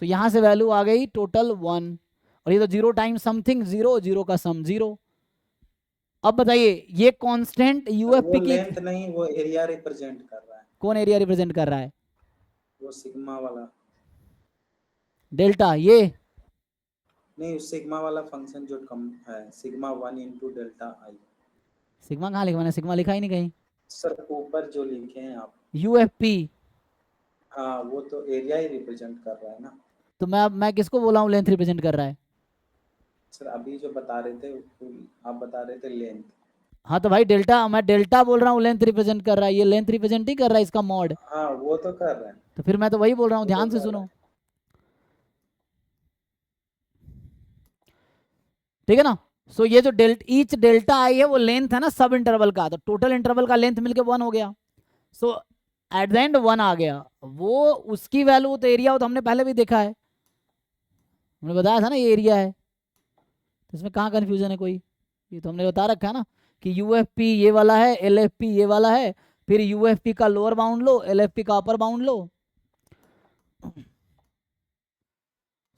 सो यहाँ से वैल्यू आ गई टोटल 1, और ये तो 0 टाइम समथिंग 0, 0 का सम 0। अब बताइए ये कांस्टेंट यूएफपी वो की लेंथ नहीं, वो एरिया रिप्रेजेंट कर रहा है। कौन एरिया रिप्रेजेंट कर रहा है? वो सिग्मा वाला डेल्टा, ये नहीं, सिग्मा वाला फंक्शन जो कम है, सिग्मा 1 इंटू डेल्टा आई। सिग्मा कहाँ लिखा, मैंने सिग्मा लिखा ही नहीं कहीं। सर ऊपर जो लिखे हैं आप, यूएफपी, हाँ वो तो एरिया ही रिप्रेजेंट कर रहा है ना। तो मैं किसको बोला हूँ लेंथ रिप्रेजेंट कर रहा है? सर अभी जो बता रहे थे आप बता रहे थे लेंथ। हाँ तो भाई डेल्टा, मैं डेल्टा बोल रहा हूँ लेंथ रिप्रेजेंट कर रहा है, ये लेंथ रिप्रेजेंट ही कर रहा है इसका मॉड, हाँ वो तो कर रहे हैं। तो फिर मैं तो वही बोल रहा हूँ, वो तो ध्यान से कर रहा सुनो, है। ठीक है ना। सो ये जो ईच डेल्टा आई है वो लेंथ है ना सब इंटरवल का, तो टोटल इंटरवल का लेंथ मिलके 1 हो गया। सो एट द एंड 1 आ गया, वो उसकी वैल्यू तो एरिया हो तो हमने पहले भी देखा है, हमने बताया था ना ये एरिया है, तो इसमें कहाँ कन्फ्यूजन है कोई, ये तो हमने बता रखा है ना कि यूएफपी ये वाला है, एलएफपी ये वाला है, फिर यूएफपी का लोअर बाउंड लो, एलएफपी का अपर बाउंड लो।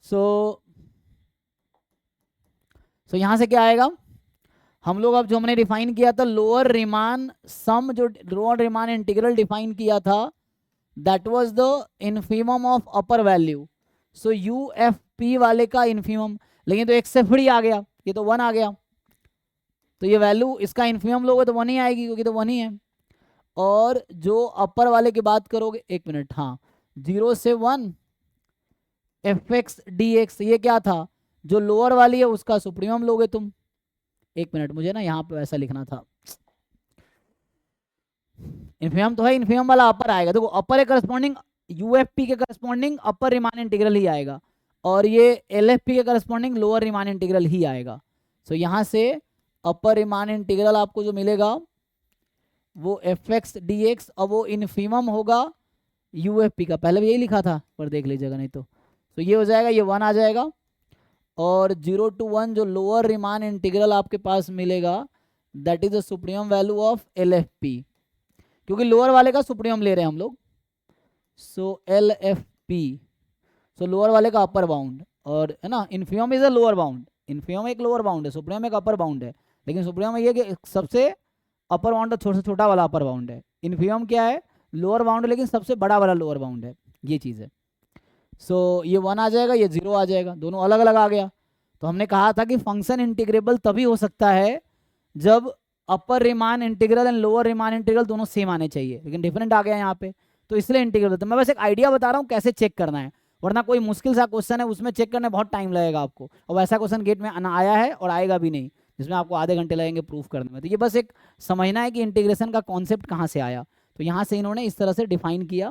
सो यहाँ से क्या आएगा, हम लोग अब जो हमने डिफाइन किया था लोअर रिमान सम, जो लोअर रिमान इंटीग्रल डिफाइन किया था, that was the infimum of upper value. So UFP वाले का इन्फीमम, लेकिन तो एक्स से फ्री आ गया, ये तो 1 आ गया, तो ये वैल्यू इसका इन्फीमम लोगे तो 1 ही आएगी क्योंकि तो 1 ही है। और जो अपर वाले की बात करोगे, 1 मिनट, हाँ 0 से 1 एफ एक्स डी एक्स, ये क्या था, जो लोअर वाली है उसका सुप्रीमम लोगे तुम। 1 मिनट, मुझे ना यहाँ पे ऐसा लिखना था, इन्फीमम तो है, इन्फीमम वाला अपर आएगा, देखो अपर के करस्पॉन्डिंग यूएफपी के करस्पॉन्डिंग अपर रिमान इंटीग्रल ही आएगा, और ये एलएफपी के करस्पॉन्डिंग लोअर रिमान इंटीग्रल ही आएगा। सो यहाँ से अपर रिमान इंटीग्रल आपको जो मिलेगा वो एफ एक्स डी एक्स, और वो इन्फीमम होगा यूएफपी का, पहले भी यही लिखा था पर देख लीजिएगा नहीं तो। तो ये हो जाएगा, ये 1 आ जाएगा, और 0 to 1 जो लोअर रिमान इंटीग्रल आपके पास मिलेगा that is the supremum value of LFP, क्योंकि लोअर वाले का सुप्रीमम ले रहे हैं हम लोग। सो एलएफपी, सो लोअर वाले का अपर बाउंड, और है ना infimum is a lower bound, infimum एक लोअर बाउंड है, सुप्रीमम एक अपर बाउंड है, लेकिन सुप्रीमम ये कि सबसे अपर बाउंड छोटा से छोटा वाला अपर बाउंड है, इन्फीमम क्या है, लोअर बाउंड लेकिन सबसे बड़ा वाला लोअर बाउंड है, ये चीज़ है। सो ये 1 आ जाएगा, ये 0 आ जाएगा, दोनों अलग अलग आ गया। तो हमने कहा था कि फंक्शन इंटीग्रेबल तभी हो सकता है जब upper Riemann integral and lower Riemann integral दोनों सेम आने चाहिए, लेकिन डिफरेंट आ गया यहाँ पे, तो इसलिए इंटीग्रल। तो मैं बस एक आइडिया बता रहा हूँ कैसे चेक करना है, वरना कोई मुश्किल सा क्वेश्चन है उसमें चेक करने बहुत टाइम लगेगा आपको, और वैसा क्वेश्चन गेट में आया है और आएगा भी नहीं जिसमें आपको आधे घंटे लगेंगे प्रूफ करने में। तो ये बस एक समझना है कि इंटीग्रेशन का कॉन्सेप्ट कहाँ से आया, तो यहाँ से इन्होंने इस तरह से डिफाइन किया,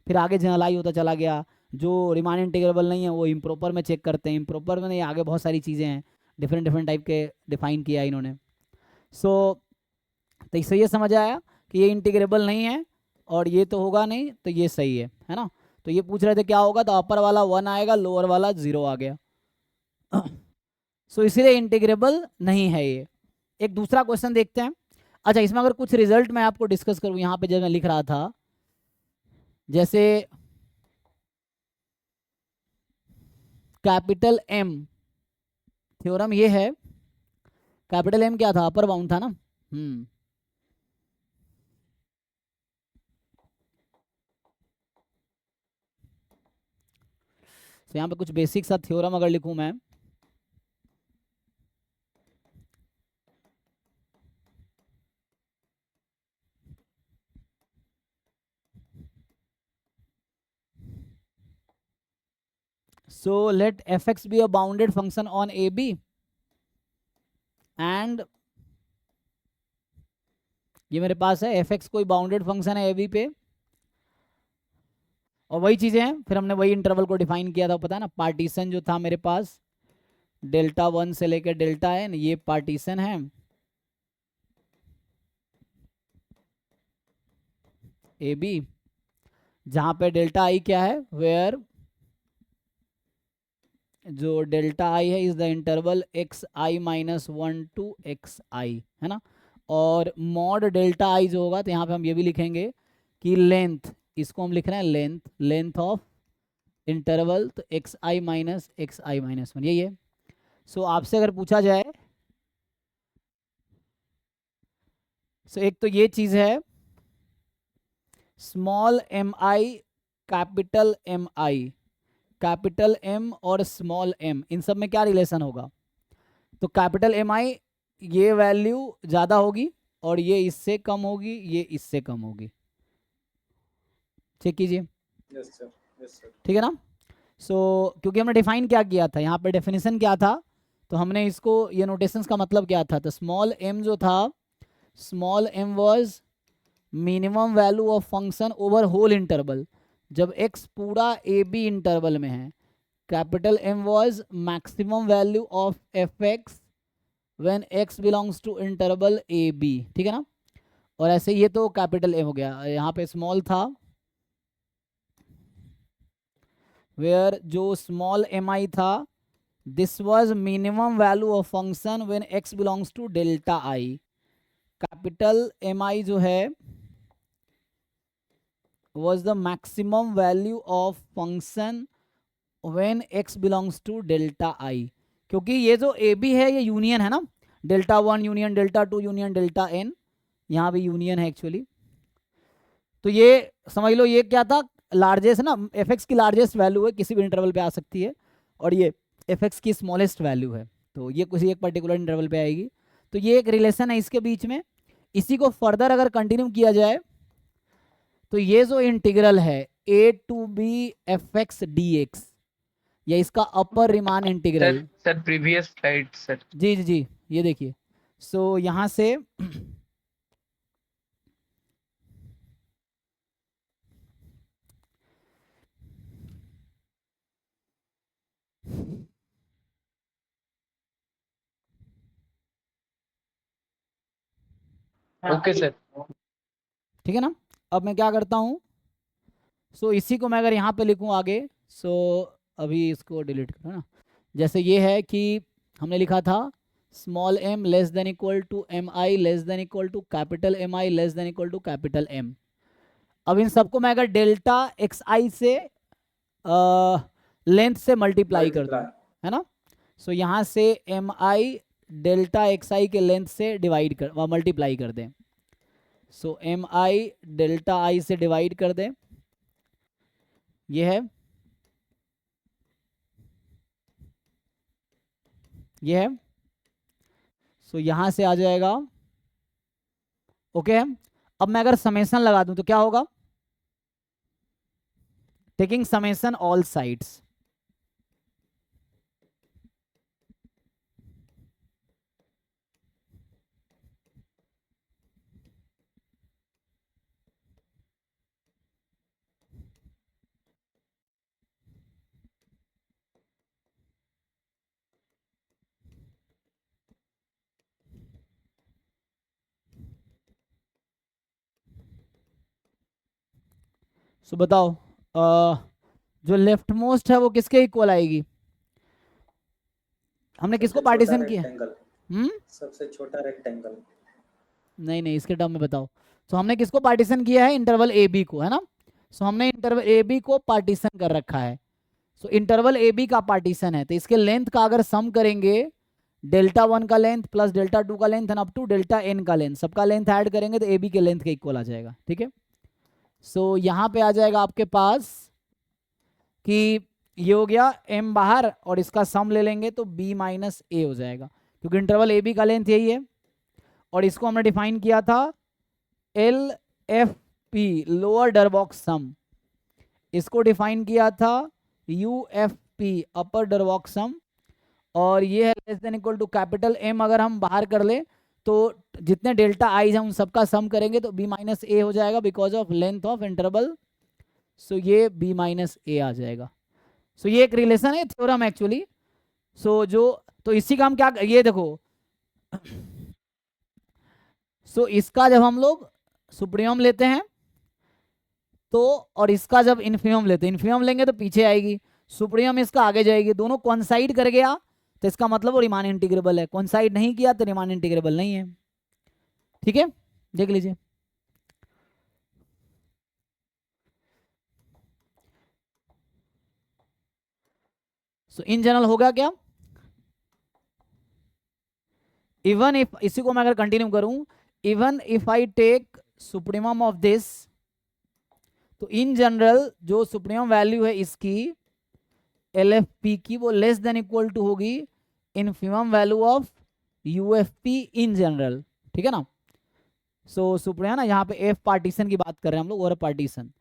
फिर आगे जनरलाइज होता चला गया, जो रिमान इंटीग्रेबल नहीं है वो इम्प्रॉपर में चेक करते हैं, इम्प्रॉपर में नहीं, आगे बहुत सारी चीज़ें हैं, डिफरेंट डिफरेंट टाइप के डिफाइन किया इन्होंने। तो इससे ये समझ आया कि ये इंटीग्रेबल नहीं है और ये तो होगा नहीं, तो ये सही है ना। तो ये पूछ रहे थे क्या होगा, तो अपर वाला 1 आएगा, लोअर वाला 0 आ गया। सो इसीलिए इंटीग्रेबल नहीं है ये। एक दूसरा क्वेश्चन देखते हैं। अच्छा, इसमें अगर कुछ रिजल्ट मैं आपको डिस्कस करूँ, यहाँ पे जब मैं लिख रहा था, जैसे कैपिटल एम थ्योरम ये है, कैपिटल एम क्या था, अपर बाउंड था ना। तो यहाँ पे कुछ बेसिक सा थ्योरम अगर लिखूं मैं, so let fx be a bounded function on ab and ये मेरे पास है fx कोई बाउंडेड फंक्शन है ab पे, और वही चीजें हैं, फिर हमने वही इंटरवल को डिफाइन किया था, पता है ना, पार्टीशन जो था मेरे पास डेल्टा 1 से लेकर डेल्टा n, ये पार्टीशन है ए बी, जहां पे डेल्टा आई क्या है, वेयर जो डेल्टा आई है is the interval x I minus 1 to x I, है ना, और मॉड डेल्टा आई जो होगा, तो यहाँ पे हम ये भी लिखेंगे कि लेंथ, इसको हम लिख रहे हैं लेंथ, लेंथ ऑफ इंटरवल, तो एक्स आई माइनस वन, यही है। सो आपसे अगर पूछा जाए, सो एक तो ये चीज है स्मॉल एम आई कैपिटल एम आई, कैपिटल एम और स्मॉल एम, इन सब में क्या रिलेशन होगा, तो कैपिटल एम आई ये वैल्यू ज़्यादा होगी और ये इससे कम होगी, ये इससे कम होगी, चेक कीजिए। यस सर, यस सर, ठीक है ना। सो क्योंकि हमने डिफाइन क्या किया था, यहाँ पे डेफिनेशन क्या था, तो हमने इसको, ये नोटेशंस का मतलब क्या था, तो स्मॉल एम जो था, small m was minimum value of function over whole interval, जब एक्स पूरा ए बी इंटरवल में है, capital m was maximum value of f x when x belongs to interval a b, ठीक है ना, और ऐसे ये तो कैपिटल एम हो गया, यहाँ पे स्मॉल था वेयर जो स्मॉल एम आई था, this was minimum value of function when x belongs to delta I, capital m I जो है was the maximum value of function when x belongs to delta I, क्योंकि ये जो ए बी है ये यूनियन है ना, delta 1 union delta 2 union delta n, यहाँ भी यूनियन है एक्चुअली, तो ये समझ लो ये क्या था, लार्जेस्ट ना, एफ एक्स की लार्जेस्ट वैल्यू है, किसी भी इंटरवल पे आ सकती है, और ये एफ एक्स की स्मॉलेस्ट वैल्यू है, तो ये किसी एक पर्टिकुलर इंटरवल पे आएगी, तो ये एक रिलेशन है इसके बीच में। इसी को फर्दर अगर कंटिन्यू किया जाए तो ये जो इंटीग्रल है a to b f x d x, या इसका upper Riemann integral, sir previous slide sir, जी जी जी, ये देखिए, सो यहाँ से ओके सर, ठीक है ना। अब मैं क्या करता हूँ, सो इसी को मैं अगर यहाँ पे लिखूँ आगे, सो अभी इसको डिलीट करो ना, जैसे ये है कि हमने लिखा था small m less than equal to m i less than equal to capital m i less than equal to capital m. अब इन सबको मैं अगर डेल्टा एक्स आई से लेंथ से मल्टीप्लाई कर दूँ, है ना, सो यहाँ से एम आई डेल्टा एक्स आई के लेंथ से डिवाइड कर मल्टीप्लाई कर दें, सो एम आई डेल्टा आई से डिवाइड कर दें, ये है, ये है, सो यहाँ से आ जाएगा, ओके। अब मैं अगर समेशन लगा दूं तो क्या होगा, टेकिंग समेशन ऑल साइड्स, सो बताओ जो लेफ्ट मोस्ट है वो किसके इक्वल आएगी, हमने किसको पार्टीशन किया, सबसे छोटा रेक्टेंगल, नहीं नहीं इसके टर्म में बताओ, सो हमने किसको पार्टीशन किया है, इंटरवल ए बी को, है ना, सो हमने इंटरवल ए बी को पार्टीशन कर रखा है, सो इंटरवल ए बी का पार्टीशन है, तो इसके लेंथ का अगर सम करेंगे, डेल्टा 1 का लेंथ प्लस डेल्टा 2 का length and up to delta n का लेंथ, सबका लेंथ ऐड करेंगे तो ए बी के लेंथ के इक्वल आ जाएगा, ठीक है। सो यहाँ पे आ जाएगा आपके पास कि ये हो गया m बाहर और इसका सम ले लेंगे तो b माइनस ए हो जाएगा, क्योंकि इंटरवल ए बी का लेंथ यही है, और इसको हमने डिफाइन किया था l f p lower Darboux sum, इसको डिफाइन किया था u f p upper Darboux sum, और ये है less than equal to capital m. अगर हम बाहर कर ले तो जितने डेल्टा आईज हैं उन सबका सम करेंगे तो बी माइनस ए हो जाएगा because of length of interval. So ये बी माइनस ए आ जाएगा। सो ये एक रिलेशन है, थ्योरम एक्चुअली। सो जो तो इसी का हम क्या, ये देखो सो इसका जब हम लोग सुप्रीमम लेते हैं तो, और इसका जब इन्फीमम लेते हैं, इन्फीमम लेंगे तो पीछे आएगी, सुप्रीमम इसका आगे जाएगी, दोनों कॉन्साइड कर गया तो इसका मतलब वो रिमान इंटीग्रेबल है, कॉन्साइड नहीं किया तो रिमान इंटीग्रेबल नहीं है। ठीक है, देख लीजिए। सो इन जनरल होगा क्या, इवन इफ, इसी को मैं अगर कंटिन्यू करूं, even if I take supremum of this, तो इन जनरल जो सुप्रीमम वैल्यू है इसकी एल एफ पी की वो लेस देन इक्वल टू होगी infimum value of you f p in general. ठीक है ना। सो सुप्रीमम ना, यहाँ पे एफ पार्टीशन की बात कर रहे हैं हम लोग, और partition.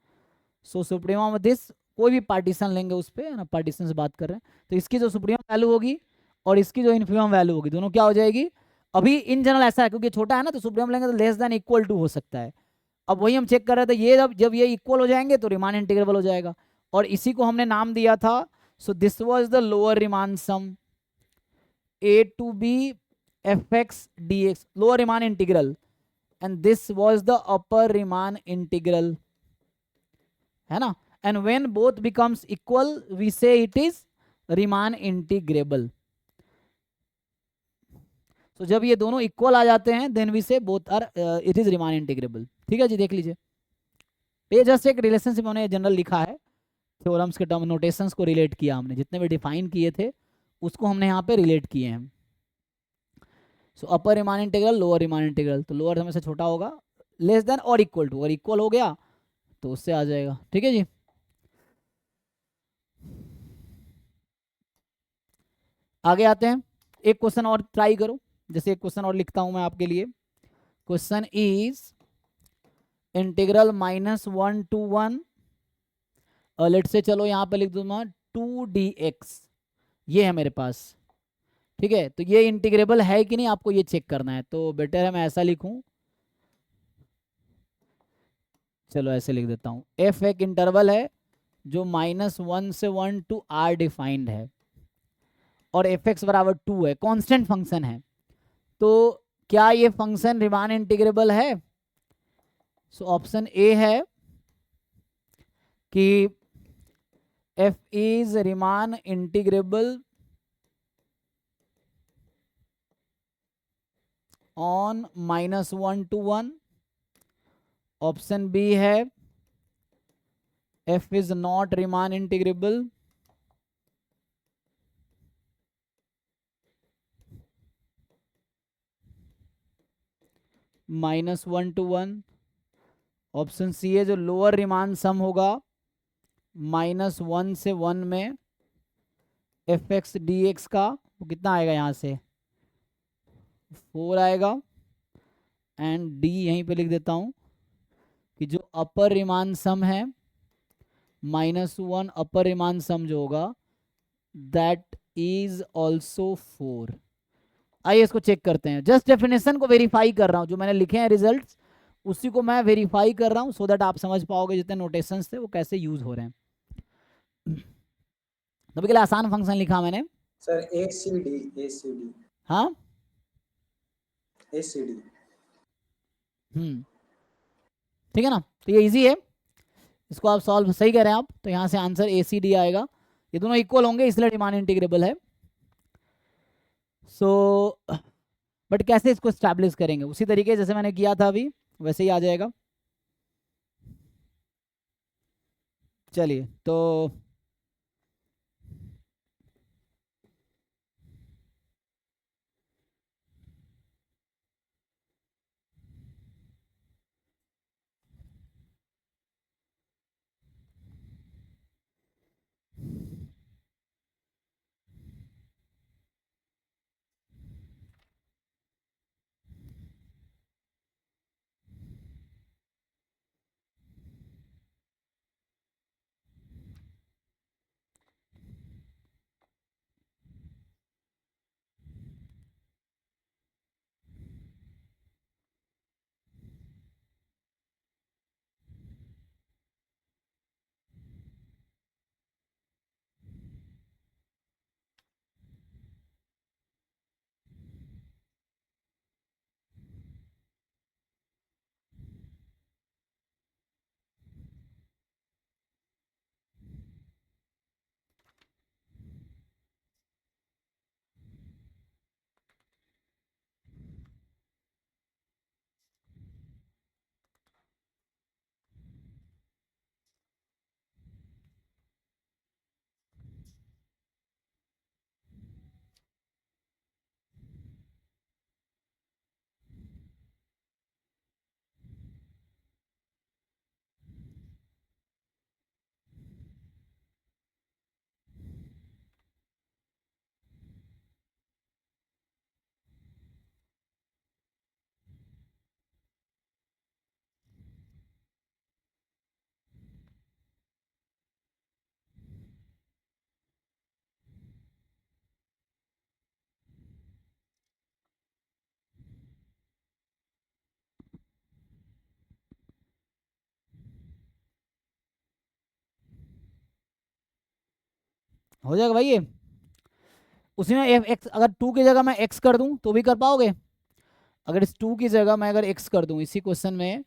So supremum of this, कोई भी पार्टीशन लेंगे उस पर ना, पार्टीशन से बात कर रहे हैं, तो इसकी जो सुप्रीमम वैल्यू होगी और इसकी जो इनफीमम वैल्यू होगी, दोनों क्या हो जाएगी। अभी इन जनरल ऐसा है क्योंकि छोटा है ना, तो सुप्रीमम लेंगे तो लेस देन इक्वल टू हो सकता है। अब वही हम चेक कर रहे थे, ये जब ये इक्वल हो जाएंगे तो रिमान इंटीग्रेबल हो जाएगा, और इसी को हमने नाम दिया था, so this was the lower Riemann sum a to b f x d x, lower Riemann integral, and this was the upper Riemann integral, है ना। And when both becomes equal we say it is Riemann integrable. तो जब ये दोनों इक्वल आ जाते हैं then we say both are it is Riemann integrable. ठीक है जी, देख लीजिए। ये जस्ट एक रिलेशनशिप हमने जनरल लिखा है, थ्योरम्स के टर्म नोटेशंस को रिलेट किया हमने, जितने भी डिफाइन किए थे उसको हमने यहाँ पे रिलेट किए हैं। So upper Riemann integral, lower Riemann integral, तो लोअर हमेशा छोटा होगा, लेस देन और इक्वल टू, और इक्वल हो गया तो उससे आ जाएगा। ठीक है जी। आगे आते हैं, एक क्वेश्चन और ट्राई करो, जैसे एक क्वेश्चन और लिखता हूं मैं आपके लिए। Question is integral -1 to 1, let say, चलो यहाँ पे लिख दूंगा 2dx, ये है मेरे पास। ठीक है, तो ये इंटीग्रेबल है कि नहीं आपको ये चेक करना है, तो बेटर है मैं ऐसा लिखूं, चलो ऐसे लिख देता हूँ। f एक इंटरवल है जो -1 से 1 to r डिफाइंड है, और एफ एक्स बराबर 2 है, कांस्टेंट फंक्शन है, तो क्या ये फंक्शन रिमान इंटीग्रेबल है। सो ऑप्शन ए है कि f is Riemann integrable on -1 to 1। Option b है f is not Riemann integrable -1 to 1। Option c है जो लोअर रिमान सम होगा -1 से 1 में एफ एक्स डी एक्स का, वो कितना आएगा, यहाँ से 4 आएगा, एंड डी यहीं पे लिख देता हूँ कि जो अपर रिमान सम है -1 अपर रिमान सम जो होगा दैट इज ऑल्सो 4। आइए इसको चेक करते हैं, जस्ट डेफिनेशन को वेरीफाई कर रहा हूँ, जो मैंने लिखे हैं रिजल्ट्स उसी को मैं वेरीफाई कर रहा हूँ, सो दैट आप समझ पाओगे जितने नोटेशंस थे वो कैसे यूज हो रहे हैं। तो के लिए आसान फंक्शन लिखा मैंने सर ACD हाँ ACD। ठीक है ना, तो ये इजी है, इसको आप सॉल्व सही करें आप, तो यहाँ से आंसर ACD आएगा, ये दोनों इक्वल होंगे इसलिए रिमान इंटीग्रेबल है। सो बट कैसे इसको स्टैब्लिश करेंगे, उसी तरीके जैसे मैंने किया था अभी वैसे ही आ जाएगा। चलिए तो हो जाएगा भाई ये। उसी में एफ एक्स, अगर 2 की जगह मैं एक्स कर दूं तो भी कर पाओगे? अगर इस 2 की जगह मैं अगर एक्स कर दूं इसी क्वेश्चन में,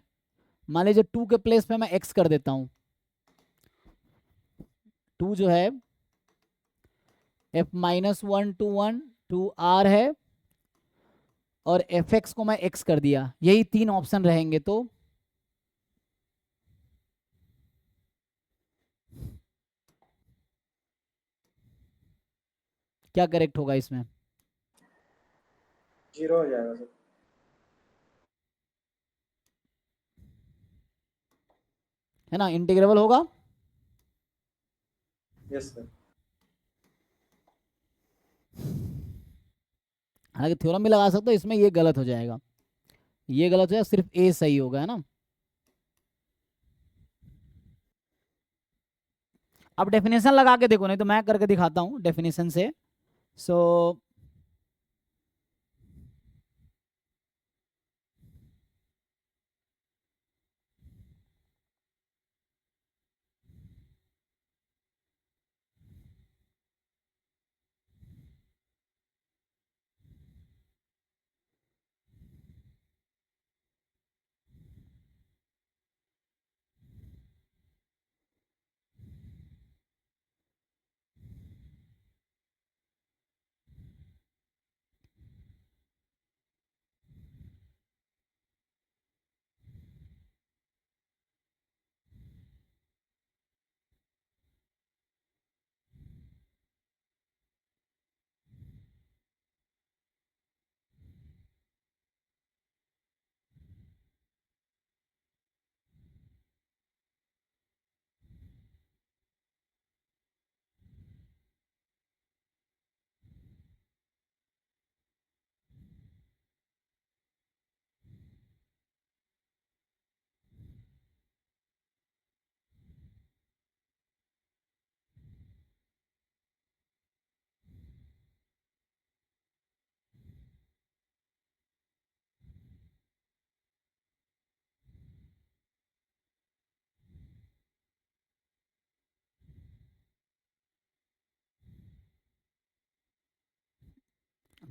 मान लीजिए 2 के प्लेस पे मैं एक्स कर देता हूं, 2 जो है f-1 टू आर है, और एफ एक्स को मैं एक्स कर दिया, यही 3 ऑप्शन रहेंगे, तो क्या करेक्ट होगा इसमें? 0 हो जाएगा सर। है ना, इंटीग्रेबल होगा। Yes sir. हालांकि थ्योरम भी लगा सकते हो, इसमें ये गलत हो जाएगा, ये गलत हो जाएगा, सिर्फ ए सही होगा, है ना। अब डेफिनेशन लगा के देखो, नहीं तो मैं करके दिखाता हूँ डेफिनेशन से। सो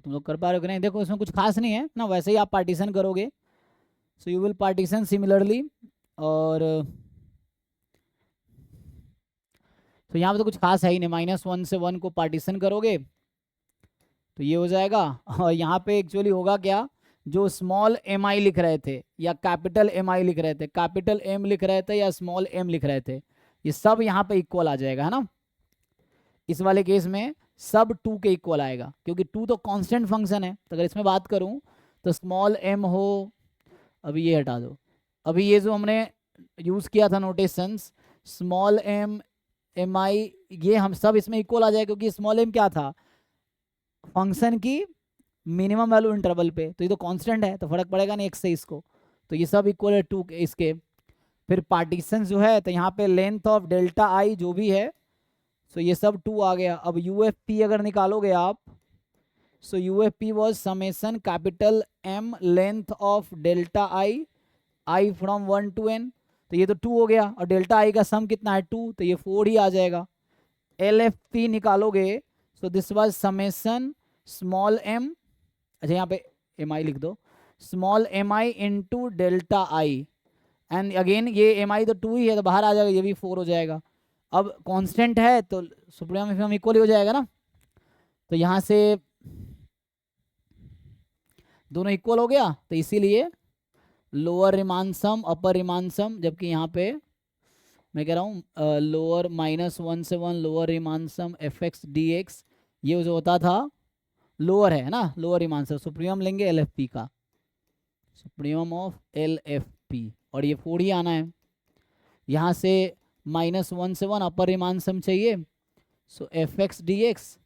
तुम लोग कर पा रहे हो कि नहीं, देखो इसमें कुछ खास नहीं है ना, वैसे ही आप पार्टीशन करोगे। So you will partition similarly, और तो यहाँ पे तो कुछ खास है ही नहीं, -1 से 1 को पार्टीशन करोगे तो ये हो जाएगा। और यहाँ पे एक्चुअली होगा क्या, जो स्मॉल एम आई लिख रहे थे या कैपिटल एम आई लिख रहे थे, कैपिटल एम लिख रहे थे या स्मॉल एम लिख रहे थे, ये सब यहाँ पे इक्वल आ जाएगा, है ना। इस वाले केस में सब 2 के इक्वल आएगा, क्योंकि 2 तो कांस्टेंट फंक्शन है। तो अगर इसमें बात करूँ तो स्मॉल एम हो, अभी ये हटा दो, अभी ये जो हमने यूज़ किया था नोटेशंस, स्मॉल एम, एम आई, ये हम सब इसमें इक्वल आ जाएगा, क्योंकि स्मॉल एम क्या था, फंक्शन की मिनिमम वैल्यू इंटरवल पे, तो ये तो कांस्टेंट है तो फर्क पड़ेगा नहीं x से इसको, तो ये सब इक्वल है 2 इसके। फिर पार्टीशन जो है, तो यहाँ पे लेंथ ऑफ डेल्टा आई जो भी है, सो ये सब 2 आ गया। अब यू एफ पी अगर निकालोगे आप, so u f p was summation capital m length of delta I, I from 1 to n, तो ये तो 2 हो गया, और डेल्टा आई का सम कितना है 2, तो ये 4 ही आ जाएगा। एल एफ पी निकालोगे, so this was summation small m, अच्छा यहाँ पे एम आई लिख दो, small m i into delta i, and again ये एम आई तो 2 ही है तो बाहर आ जाएगा, ये भी 4 हो जाएगा। अब कांस्टेंट है तो सुप्रीम इन्फिमम इक्वल ही हो जाएगा ना, तो यहाँ से दोनों इक्वल हो गया, तो इसीलिए lower Riemann sum upper Riemann सम, जबकि यहाँ पे मैं कह रहा हूँ लोअर -1 से 1 लोअर रिमान सम एफ एक्स डी एक्स, ये जो होता था लोअर है ना, लोअर रिमान सम, सुप्रीमम लेंगे एल एफ पी का, supremum of L f P, और ये 4 ही आना है। यहाँ से -1 से 1 अपर रिमान सम चाहिए, सो एफ एक्स डी एक्स,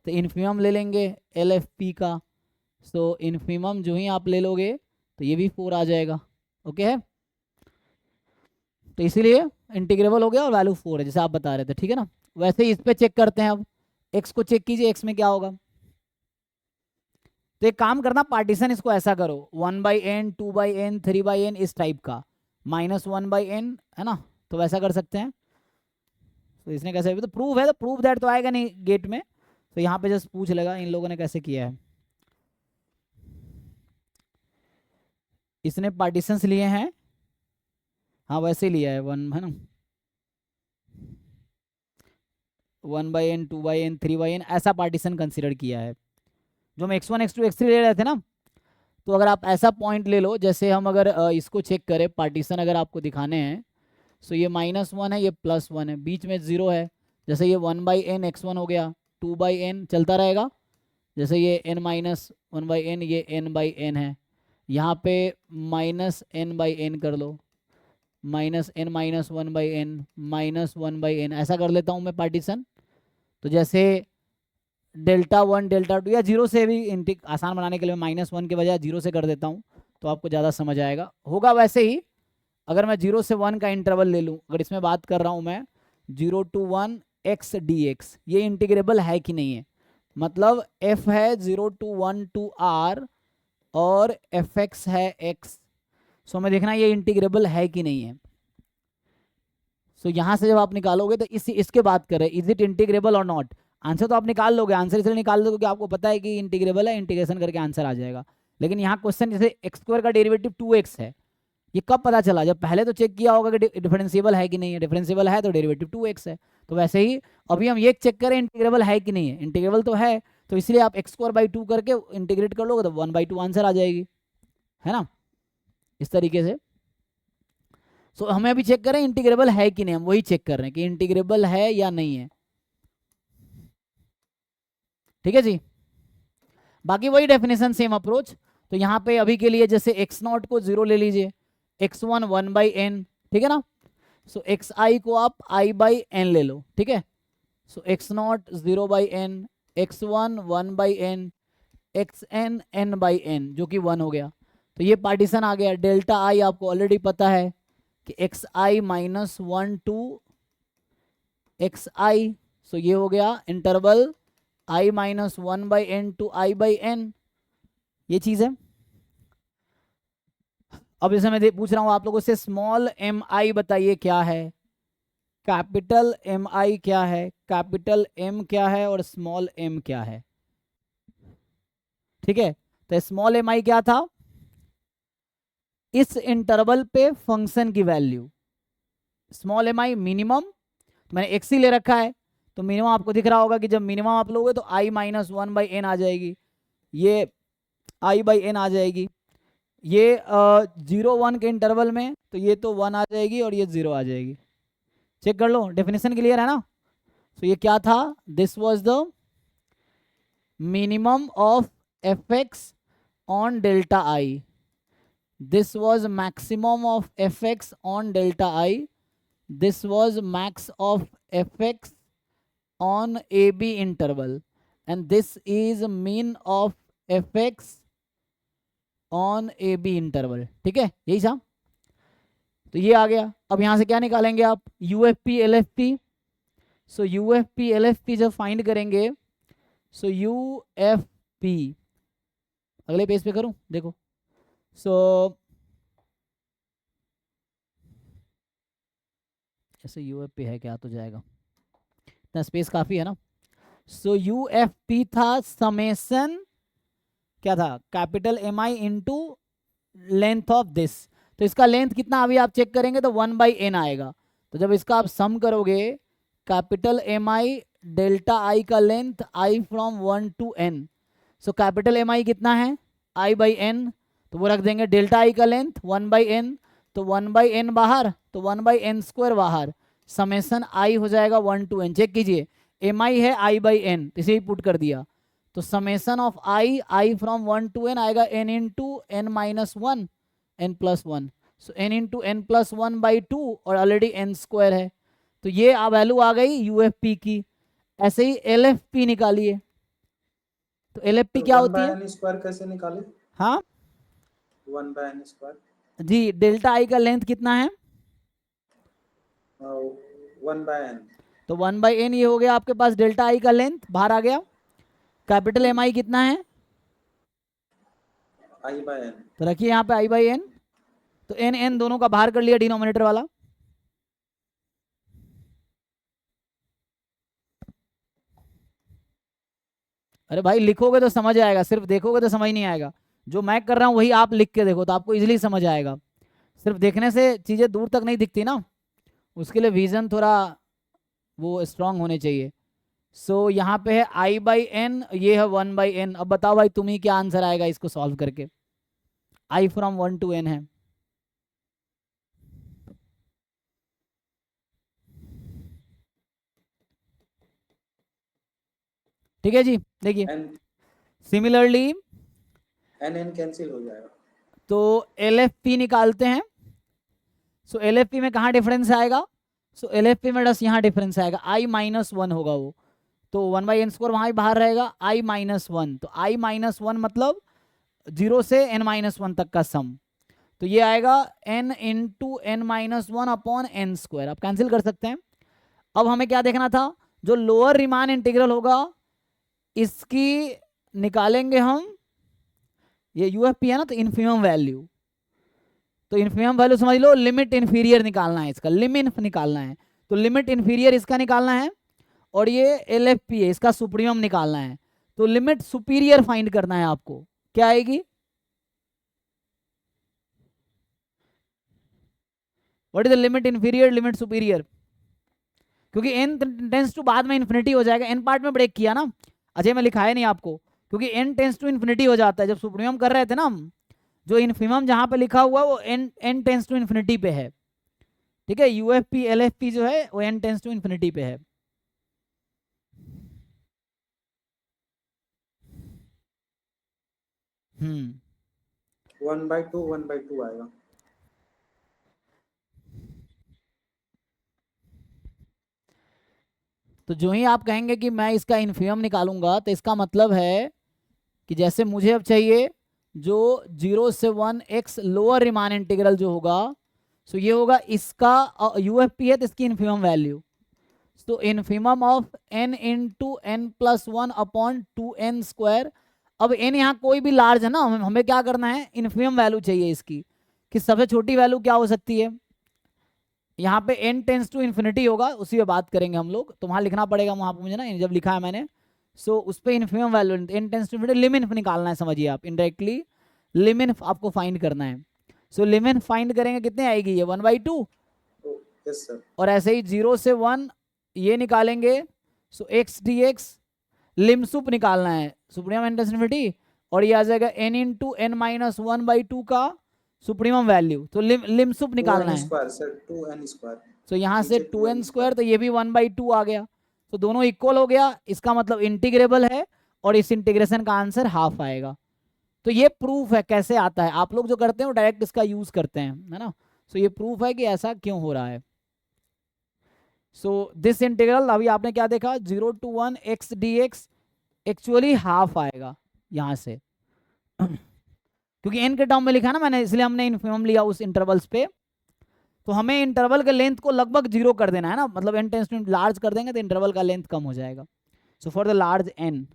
तो इन्फीमम ले लेंगे एल एफ पी का, सो इन्फीमम जो ही आप ले लोगे तो ये भी 4 आ जाएगा, ओके है। तो इसीलिए इंटीग्रेबल हो गया और वैल्यू 4 है, जैसे आप बता रहे थे, ठीक है ना। वैसे ही इस पे चेक करते हैं, अब x को चेक कीजिए, x में क्या होगा। तो एक काम करना, पार्टीशन इसको ऐसा करो 1/n 2/n 3/n इस टाइप का, -1/n है ना, तो वैसा कर सकते हैं। तो इसने कैसे, तो प्रूव है, तो प्रूव दैट तो आएगा नहीं गेट में, तो यहाँ पे जस्ट पूछ लेगा इन लोगों ने कैसे किया है। इसने पार्टीशंस लिए हैं, हाँ वैसे ही लिया है, वन है ना, 1/n 2/n 3/n ऐसा पार्टीशन कंसिडर किया है। जो हम x1 x2 x3 ले रहे थे ना, तो अगर आप ऐसा पॉइंट ले लो, जैसे हम अगर इसको चेक करें, पार्टीशन अगर आपको दिखाने हैं, सो ये -1 है, ये +1 है, बीच में 0 है, जैसे ये 1/n x1 हो गया, 2/n चलता रहेगा, जैसे ये n-1/n, ये n/n है, यहाँ पे -n/n कर लो, -n -1/n -1/n ऐसा कर लेता हूँ मैं पार्टीशन। तो जैसे Δ1 Δ2 या 0 से भी इंटिक आसान बनाने के लिए -1 के बजाय 0 से कर देता हूँ, तो आपको ज़्यादा समझ आएगा। होगा वैसे ही अगर मैं 0 से 1 का इंटरवल ले लूँ, अगर इसमें बात कर रहा हूँ मैं 0 to 1 x dx, ये इंटीग्रेबल है कि नहीं है, मतलब f है 0 to 1 to r और fx है x, सो हमें देखना ये इंटीग्रेबल है कि नहीं है। सो यहाँ से जब आप निकालोगे तो इसके बात करें, इज इट इंटीग्रेबल और नॉट, आंसर तो आप निकाल लोगे, आंसर इसलिए निकाल दोगे कि आपको पता है कि इंटीग्रेबल है, इंटीग्रेशन करके आंसर आ जाएगा। लेकिन यहाँ क्वेश्चन जैसे x² का डेरिवेटिव 2x है, ये कब पता चला, जब पहले तो चेक किया होगा कि डिफरेंशिएबल है कि नहीं है, डिफरेंशिएबल है तो डेरिवेटिव 2x है। तो वैसे ही अभी हम ये चेक करें इंटीग्रेबल है कि नहीं है, इंटीग्रेबल तो है, तो इसलिए आप x²/2 करके इंटीग्रेट कर लोगे तो 1/2 आंसर आ जाएगी, है ना, इस तरीके से। सो हमें अभी चेक करें इंटीग्रेबल है कि नहीं, हम वही चेक कर रहे हैं कि इंटीग्रेबल है या नहीं है, ठीक है जी। बाकी वही डेफिनेशन, सेम अप्रोच। तो यहाँ पे अभी के लिए जैसे x0 को 0 ले लीजिए, x1 1/n, ठीक है ना, सो xi को आप i/n ले लो, ठीक है, सो x0 0/n, x1 1/n, xn n/n जो कि 1 हो गया। तो ये पार्टीशन आ गया। डेल्टा आई आपको ऑलरेडी पता है कि xi -1 to xi, सो ये हो गया interval i -1/n to i/n, ये चीज है। अब जैसे मैं पूछ रहा हूं आप लोगों से, स्मॉल mi बताइए क्या है, कैपिटल mi क्या है, कैपिटल M क्या है और स्मॉल m क्या है, ठीक है। तो स्मॉल mi क्या था, इस इंटरवल पे फंक्शन की वैल्यू, स्मॉल mi मिनिमम, तो मैंने x ही ले रखा है, तो मिनिमम आपको दिख रहा होगा कि जब मिनिमम आप लोगे तो i -1/n आ जाएगी, ये i/n आ जाएगी, ये 0-1 के इंटरवल में, तो ये तो 1 आ जाएगी और ये 0 आ जाएगी। चेक कर लो, डेफिनेशन क्लियर है ना। तो ये क्या था, this was the minimum of fx on delta i, this was maximum of fx on delta I, this was max of fx on AB interval, and this is mean of fx on AB interval, ठीक है, यही था। तो ये आ गया। अब यहां से क्या निकालेंगे आप, UFP LFP, सो UFP LFP जब फाइंड करेंगे, सो UFP अगले पेज पे करूं, देखो, सो ऐसे UFP है क्या, तो जाएगा, इतना स्पेस काफी है ना। सो UFP था समेशन, क्या था, capital MI into length of this, तो इसका लेंथ कितना अभी आप चेक करेंगे तो 1/n आएगा। तो जब इसका आप सम करोगे, कैपिटल MI डेल्टा I का length I from 1 to n, so capital MI कितना है i/n, तो वो रख देंगे, डेल्टा I का लेंथ 1/n, तो 1/n बाहर, तो 1/n² बाहर, समेशन I हो जाएगा 1 to n, चेक कीजिए MI है i/n, इसे ही पुट कर दिया, तो summation of I from 1 to n आएगा n इंटू n -1 n+1, सो n इंटू n+1/2 और ऑलरेडी n² है, तो ये वैल्यू आ गई UFP की। ऐसे ही LFP निकालिए, तो LFP तो क्या 1 होती by है, n स्क्वायर कैसे निकाले, हाँ 1 by n स्क्वायर, जी, डेल्टा I का लेंथ कितना है, 1 by n, तो 1/n ये हो गया आपके पास डेल्टा I का लेंथ, बाहर आ गया। कैपिटल MI कितना है, I by n, तो रखिए यहाँ पे i/n, तो n दोनों का बाहर कर लिया डिनोमिनेटर वाला, अरे भाई लिखोगे तो समझ आएगा, सिर्फ देखोगे तो समझ नहीं आएगा। जो मैं कर रहा हूँ वही आप लिख के देखो तो आपको इजीली समझ आएगा। सिर्फ देखने से चीज़ें दूर तक नहीं दिखती ना, उसके लिए विजन थोड़ा वो स्ट्रांग होने चाहिए। सो यहाँ पे है आई बाई एन, ये है 1/n। अब बताओ भाई तुम ही क्या आंसर आएगा इसको सॉल्व करके। आई फ्रॉम 1 to n है। ठीक है जी, देखिए n similarly n n cancel हो जाएगा। तो एल एफ पी निकालते हैं। सो एल एफ पी में कहाँ डिफरेंस आएगा? सो एल एफ पी में बस यहाँ डिफरेंस आएगा, i-1 होगा वो, तो 1/n² वहाँ ही बाहर रहेगा, i-1। तो i-1 मतलब 0 से n-1 तक का सम, तो ये आएगा n इंटू n-1/n²। आप कैंसिल कर सकते हैं। अब हमें क्या देखना था, जो लोअर रीमान इंटीग्रल होगा इसकी निकालेंगे हम, ये यूएफपी है ना, तो इन्फिमम वैल्यू। तो इन्फिमम वैल्यू समझ लो, लिमिट इन्फीरियर निकालना है इसका, लिमिट निकालना है। तो लिमिट इन्फीरियर इसका निकालना है, और ये एल एफ पी है इसका सुप्रीमम निकालना है। तो लिमिट सुपीरियर फाइंड करना है आपको, क्या आएगी? What is the limit inferior, limit superior? क्योंकि n टेंस टू बाद में इन्फिनिटी हो जाएगा, n पार्ट में ब्रेक किया ना अजय, मैं लिखाया नहीं आपको, क्योंकि n टेंस टू इन्फिनिटी हो जाता है। जब सुप्रीमम कर रहे थे ना हम, जो इन्फिमम जहां पे लिखा हुआ वो n टेंस टू इन्फिनिटी पे है। ठीक है, यूएफपी एलएफपी जो है वो n टेंस टू इन्फिनिटी पे है। 1/2 आएगा। तो जो ही आप कहेंगे कि मैं इसका इन्फिमम निकालूंगा, तो इसका मतलब है कि जैसे मुझे अब चाहिए जो 0 से 1 x लोअर रिमान इंटीग्रल जो होगा, सो ये होगा इसका यूएफपी है तो इसकी इन्फिमम वैल्यू। तो infimum of n into n+1/2n²। अब n यहाँ कोई भी लार्ज है ना, हमें क्या करना है, इन्फिमम वैल्यू चाहिए इसकी, कि सबसे छोटी वैल्यू क्या हो सकती है। यहाँ पे n टेंस टू इन्फिनिटी होगा, उसी पे बात करेंगे हम लोग, तो वहाँ लिखना पड़ेगा वहाँ पे मुझे ना, जब लिखा है मैंने। सो उस पर infimum value n tends to infinity, limit निकालना है, समझिए आप इनडायरेक्टली लिमिट आपको फाइंड करना है। सो लिमिट फाइंड करेंगे, कितने आएगी ये 1/2। Yes sir. और ऐसे ही 0 से 1 ये निकालेंगे, सो x dx लिमसुप निकालना है, सुप्रीमम इंटेंसिटी, और ये आ जाएगा n इंटू n-1/2 का सुप्रीमम वैल्यू। तो लिमसुप निकालना है, 2n² सर, 2n²। तो यहाँ से नीचे 2n², तो ये भी 1/2 आ गया, तो दोनों इक्वल हो गया, इसका मतलब इंटीग्रेबल है, और इस इंटीग्रेशन का आंसर हाफ आएगा। तो ये प्रूफ है कैसे आता है, आप लोग जो करते हैं वो डायरेक्ट इसका यूज करते हैं, है ना। सो ये प्रूफ है कि ऐसा क्यों हो रहा है। सो दिस इंटीग्रल, अभी आपने क्या देखा, 0 to 1 x dx actually half आएगा यहाँ से क्योंकि n के टर्म में लिखा ना मैंने, इसलिए हमने इन्फिमम लिया उस इंटरवल्स पे। तो हमें इंटरवल के लेंथ को लगभग 0 कर देना है ना, मतलब n टेंस टू लार्ज कर देंगे तो इंटरवल का लेंथ कम हो जाएगा। So for the large n,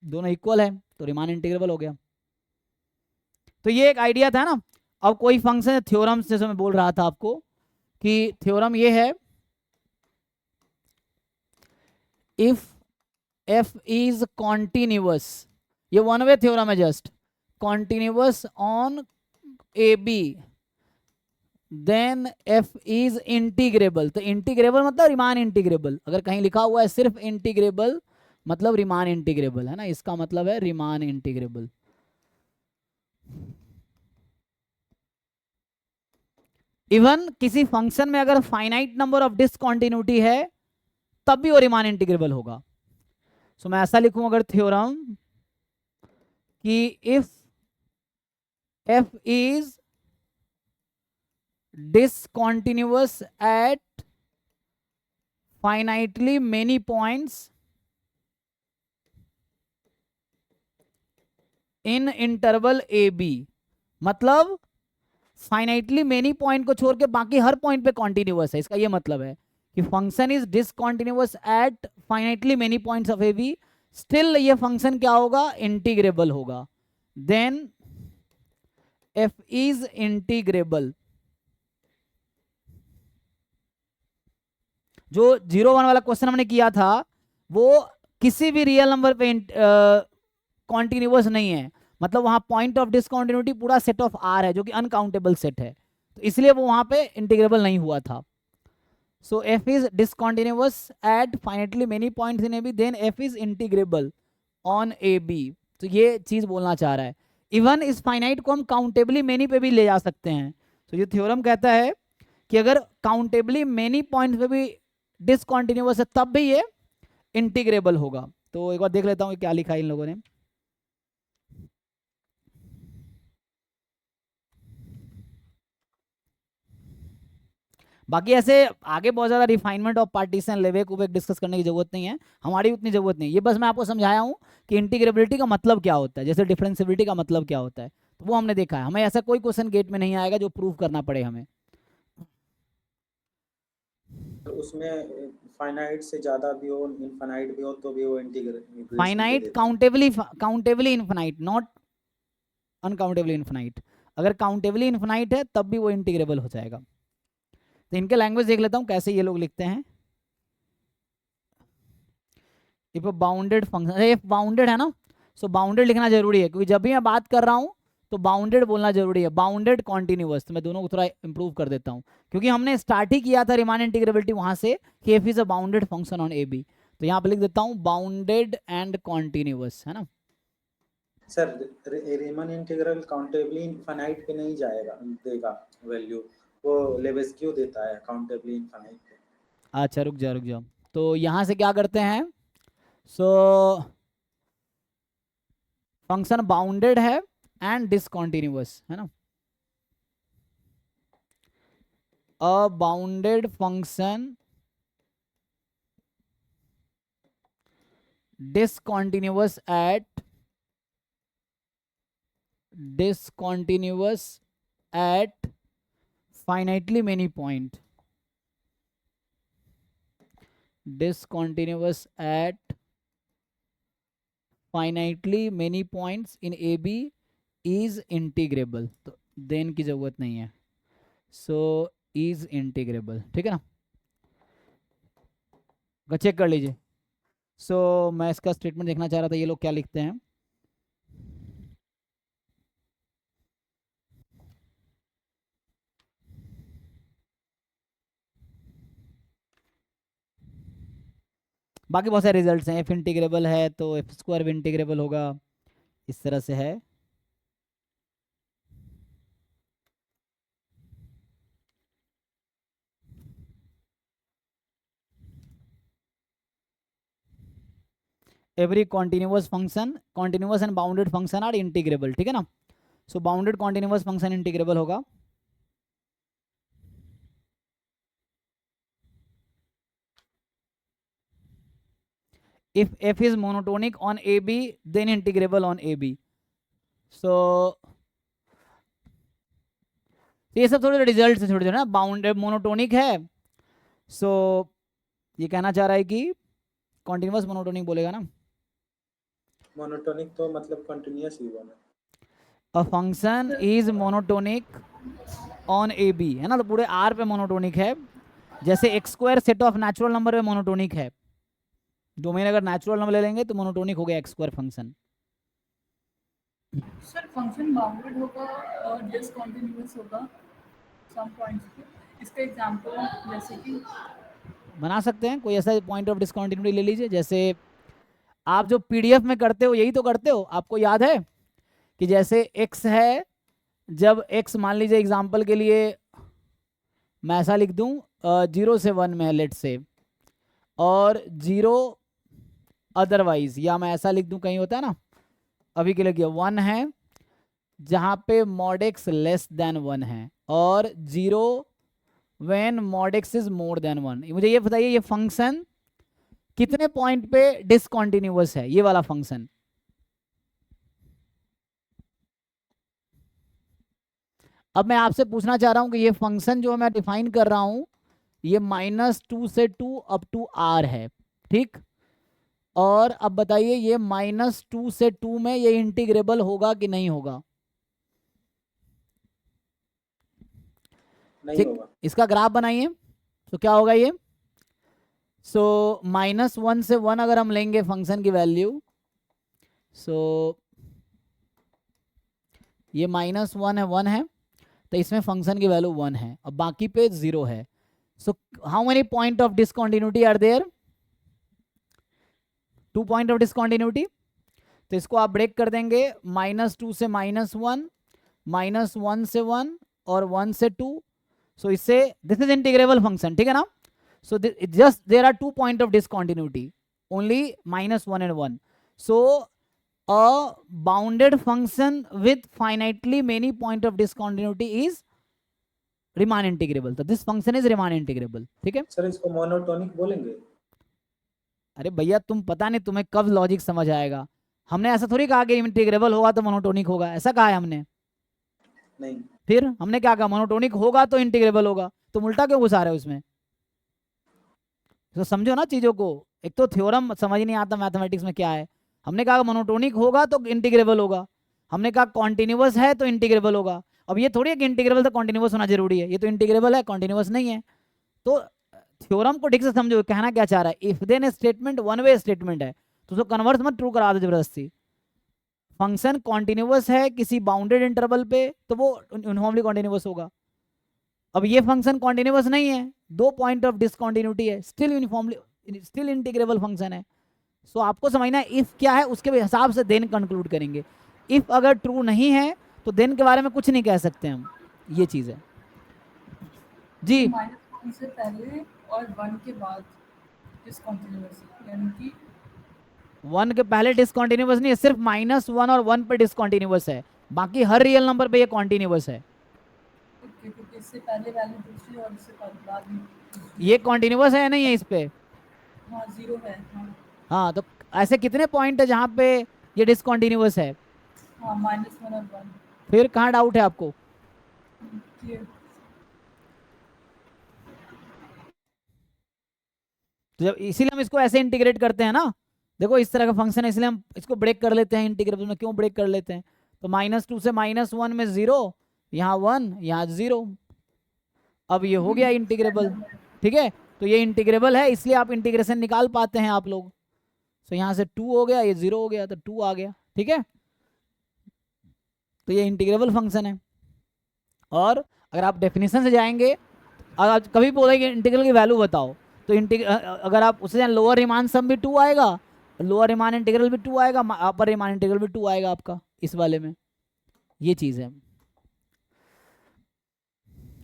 दोनों इक्वल है तो रिमान इंटीग्रेबल हो गया। तो ये एक आइडिया था ना। अब कोई फंक्शन थ्योरम, जैसे मैं बोल रहा था आपको कि थ्योरम ये है, इफ f इज कॉन्टिन्यूअस, ये वन वे थ्योरम है just, continuous on a b, then f is integrable. तो इंटीग्रेबल मतलब रिमान इंटीग्रेबल, अगर कहीं लिखा हुआ है सिर्फ इंटीग्रेबल मतलब रिमान इंटीग्रेबल है ना, इसका मतलब है रिमान इंटीग्रेबल। इवन किसी फंक्शन में अगर फाइनाइट नंबर ऑफ डिसकंटिन्यूटी है तब भी वो रिमान इंटीग्रेबल होगा। सो मैं ऐसा लिखूं अगर थ्योरम कि if f is discontinuous at finitely many points in interval AB, मतलब फाइनाइटली मेनी पॉइंट को छोड़ के बाकी हर पॉइंट पे कॉन्टिन्यूअस है, इसका ये मतलब है कि function is discontinuous at finitely many points of a b, still ये फंक्शन क्या होगा, इंटीग्रेबल होगा। Then f is integrable. जो 0 1 वाला क्वेश्चन हमने किया था वो किसी भी रियल नंबर पे कॉन्टिन्यूअस नहीं है, मतलब वहां पॉइंट ऑफ डिसकॉन्टिन्यूटी पूरा सेट ऑफ आर है जो कि अनकाउंटेबल सेट है, तो इसलिए वो वहां पे इंटीग्रेबल नहीं हुआ था. So f is discontinuous at finitely many points in AB, then f is integrable on AB. तो ये चीज बोलना चाह रहा है. इवन इस फाइनाइट को हम काउंटेबली मेनी पे भी ले जा सकते हैं. तो ये थ्योरम कहता है कि अगर काउंटेबली मेनी पॉइंट्स पे भी डिसकॉन्टिन्यूअस है तब भी ये इंटीग्रेबल होगा. तो एक बार देख लेता हूँ क्या लिखा है इन लोगों ने. बाकी ऐसे आगे बहुत ज़्यादा रिफाइनमेंट ऑफ पार्टीशन लेवेक उवेक डिस्कस करने की जरूरत नहीं है, हमारी उतनी जरूरत नहीं. ये बस मैं आपको समझाया हूँ कि इंटीग्रेबिलिटी का मतलब क्या होता है, जैसे डिफरेंशियबिलिटी का मतलब क्या होता है, तो वो हमने देखा है. हमें ऐसा कोई क्वेश्चन गेट में नहीं आएगा जो प्रूव करना पड़े हमें. उसमें फाइनाइट से ज्यादा भी हो, इनफाइनाइट भी हो, तो भी वो integration finite countably infinite, not uncountably infinite. अगर काउंटेबली इनफाइनाइट है तब भी वो इंटीग्रेबल हो जाएगा. तो इनके लैंग्वेज देख लेता हूँ कैसे ये लोग लिखते हैं. If bounded function, if bounded है ना, सो बाउंडेड लिखना जरूरी है, क्योंकि जब भी मैं बात कर रहा हूँ तो बाउंडेड बोलना जरूरी है. बाउंडेड कॉन्टिन्यूअस, तो मैं दोनों को थोड़ा इंप्रूव कर देता हूँ, क्योंकि हमने स्टार्ट ही किया था रिमान इंटीग्रेबिलिटी वहां से कि f is a bounded function on a b. तो यहाँ पे लिख देता हूँ बाउंडेड एंड कॉन्टिन्यूअस, है ना. सर रीमन इंटीग्रल काउंटेबली इनफाइनाइट पे नहीं जाएगा, देगा वैल्यू, वो लेबेस्क्यू देता है काउंटेबली इनफाइनाइट पे. अच्छा रुक जाओ. तो यहाँ से क्या करते हैं, सो फंक्शन बाउंडेड है एंड डिसकॉन्टिन्यूअस, है ना. A bounded function discontinuous at finitely many point, discontinuous at finitely many points in AB is integrable. तो देन की जरूरत नहीं है, सो इज इंटीग्रेबल, ठीक है ना. चेक कर लीजिए. सो मैं इसका स्टेटमेंट देखना चाह रहा था, ये लोग क्या लिखते हैं. बाकी बहुत सारे रिजल्ट्स हैं. एफ इंटीग्रेबल है तो एफ स्क्वायर भी इंटीग्रेबल होगा, इस तरह से है. Every continuous and bounded function R integrable, ठीक है ना. सो बाउंडेड कॉन्टिन्यूअस फंक्शन इंटीग्रेबल होगा. if f is monotonic on AB then integrable on AB. so ये सब थोड़े रिजल्ट है, छोटे ना. बाउंडेड मोनोटोनिक है, सो ये कहना चाह रहा है कि कॉन्टिन्यूअस मोनोटोनिक बोलेगा ना. मोनोटोनिक तो मतलब कंटिन्यूअस ही होना. A function is monotonic on a b, है ना, तो पूरे आर पे मोनोटोनिक है. जैसे x square set of natural number पे मोनोटोनिक है, डोमेन अगर नेचुरल नंबर ले लेंगे तो मोनोटोनिक हो गया x square function. Sir function bounded होगा और डिसकंटीन्यूअस होगा सम पॉइंट्स पे, इसका एग्जांपल जैसे कि बना सकते हैं. कोई ऐसा पॉइंट ऑफ डिसकंटिन्यूटी ले लीजिए. जैसे आप जो पीडीएफ में करते हो यही तो करते हो, आपको याद है कि जैसे x है, जब x मान लीजिए एग्जांपल के लिए मैं ऐसा लिख दूं 0 से 1 में लेट से, और 0 अदरवाइज, या मैं ऐसा लिख दूं, कहीं होता है ना, अभी के लिए 1 है जहां पे mod x लेस देन 1 है, और 0 when mod x is more than 1. मुझे ये बताइए ये फंक्शन कितने पॉइंट पे डिसकंटिन्यूअस है, ये वाला फंक्शन. अब मैं आपसे पूछना चाह रहा हूं कि ये फंक्शन जो मैं डिफाइन कर रहा हूं ये -2 से 2 अप टू r है, ठीक. और अब बताइए ये -2 से 2 में ये इंटीग्रेबल होगा कि नहीं होगा. नहीं ठीक, होगा. इसका ग्राफ बनाइए. तो क्या होगा ये, सो -1 से 1 अगर हम लेंगे फंक्शन की वैल्यू, सो ये -1 है, 1 है, तो इसमें फंक्शन की वैल्यू 1 है और बाकी पे 0 है. So how many point of discontinuity are there? 2 point of discontinuity. तो इसको आप ब्रेक कर देंगे, -2 से -1, -1 से 1 और 1 से 2. सो इससे दिस इज इंटीग्रेबल फंक्शन, ठीक है ना. So just there are 2 point of discontinuity, only -1 and 1. So a bounded function with finitely many point of discontinuity is Riemann integrable. तो this function is Riemann integrable. ठीक है. सर इसको मोनोटोनिक बोलेंगे? अरे भैया तुम पता नहीं तुम्हें कब लॉजिक समझ आएगा. हमने ऐसा थोड़ी कहा कि इंटीग्रेबल होगा तो मोनोटोनिक होगा, ऐसा कहा है हमने? नहीं. फिर हमने क्या कहा? मोनोटोनिक होगा तो इंटीग्रेबल होगा. तुम उल्टा क्यों घुसा रहे हो उसमें? तो समझो ना चीजों को. एक तो थ्योरम समझ नहीं आता मैथमेटिक्स में क्या है. हमने कहा मोनोटोनिक होगा तो इंटीग्रेबल होगा, हमने कहा कॉन्टिन्यूअस है तो इंटीग्रेबल होगा. अब ये थोड़ी है कि इंटीग्रेबल तो कॉन्टिन्यूअस होना जरूरी है. ये तो इंटीग्रेबल है, कॉन्टिन्यूअस नहीं है. तो थ्योरम को ठीक से समझो, कहना क्या चाह रहा है. If then statement one way statement है तो उसको कन्वर्ट मत ट्रू करा दो जबरदस्ती. फंक्शन कॉन्टिन्यूअस है किसी बाउंडेड इंटरवल पे तो वो यूनिफॉर्मली कॉन्टिन्यूअस होगा. अब ये फंक्शन कॉन्टिन्यूअस नहीं है, 2 पॉइंट ऑफ डिसकॉन्टिन्यूटी है, still uniformly still integrable function है. सो आपको समझना है इफ क्या है, उसके हिसाब से देन कंक्लूड करेंगे. इफ अगर ट्रू नहीं है तो देन के बारे में कुछ नहीं कह सकते हम. ये चीज है जी. -1 से पहले और 1 के बाद डिसकंटिन्यूअस, यानी कि 1 के पहले डिसकंटिन्यूअस नहीं है, सिर्फ -1 और 1 पे डिसकंटिन्यूअस है, बाकी हर रियल नंबर पे ये कॉन्टिन्यूअस है. क्योंकि इससे पहले वैल्यू दूसरी और इससे बाद में ये कॉन्टिन्यूअस है या नहीं है इस पे? हाँ 0 है. हाँ हाँ, तो ऐसे कितने पॉइंट है जहाँ पे ये डिसकंटिन्यूअस है? हाँ -1 और 1. फिर कहाँ डाउट है आपको? क्लियर. तो जब इसीलिए हम इसको ऐसे इंटीग्रेट करते हैं ना. देखो इस तरह का फंक्शन है, इसलिए हम इसको ब्रेक कर लेते हैं इंटीग्रेबल में. क्यों ब्रेक कर लेते हैं? तो -2 से -1 में 0, यहाँ 1, यहाँ 0. अब ये हो गया इंटीग्रेबल. ठीक है, तो ये इंटीग्रेबल है इसलिए आप इंटीग्रेशन निकाल पाते हैं आप लोग. तो यहाँ से 2 हो गया, ये 0 हो गया तो 2 आ गया. ठीक है, तो ये इंटीग्रेबल फंक्शन है. और अगर आप डेफिनेशन से जाएंगे, अगर आप कभी बोलेंगे इंटीग्रल की वैल्यू बताओ, तो अगर आप उससे लोअर रिमान सम भी 2 आएगा, लोअर रिमान इंटीग्रल भी 2 आएगा, अपर रिमान इंटीग्रल भी 2 आएगा आपका इस वाले में. ये चीज़ है.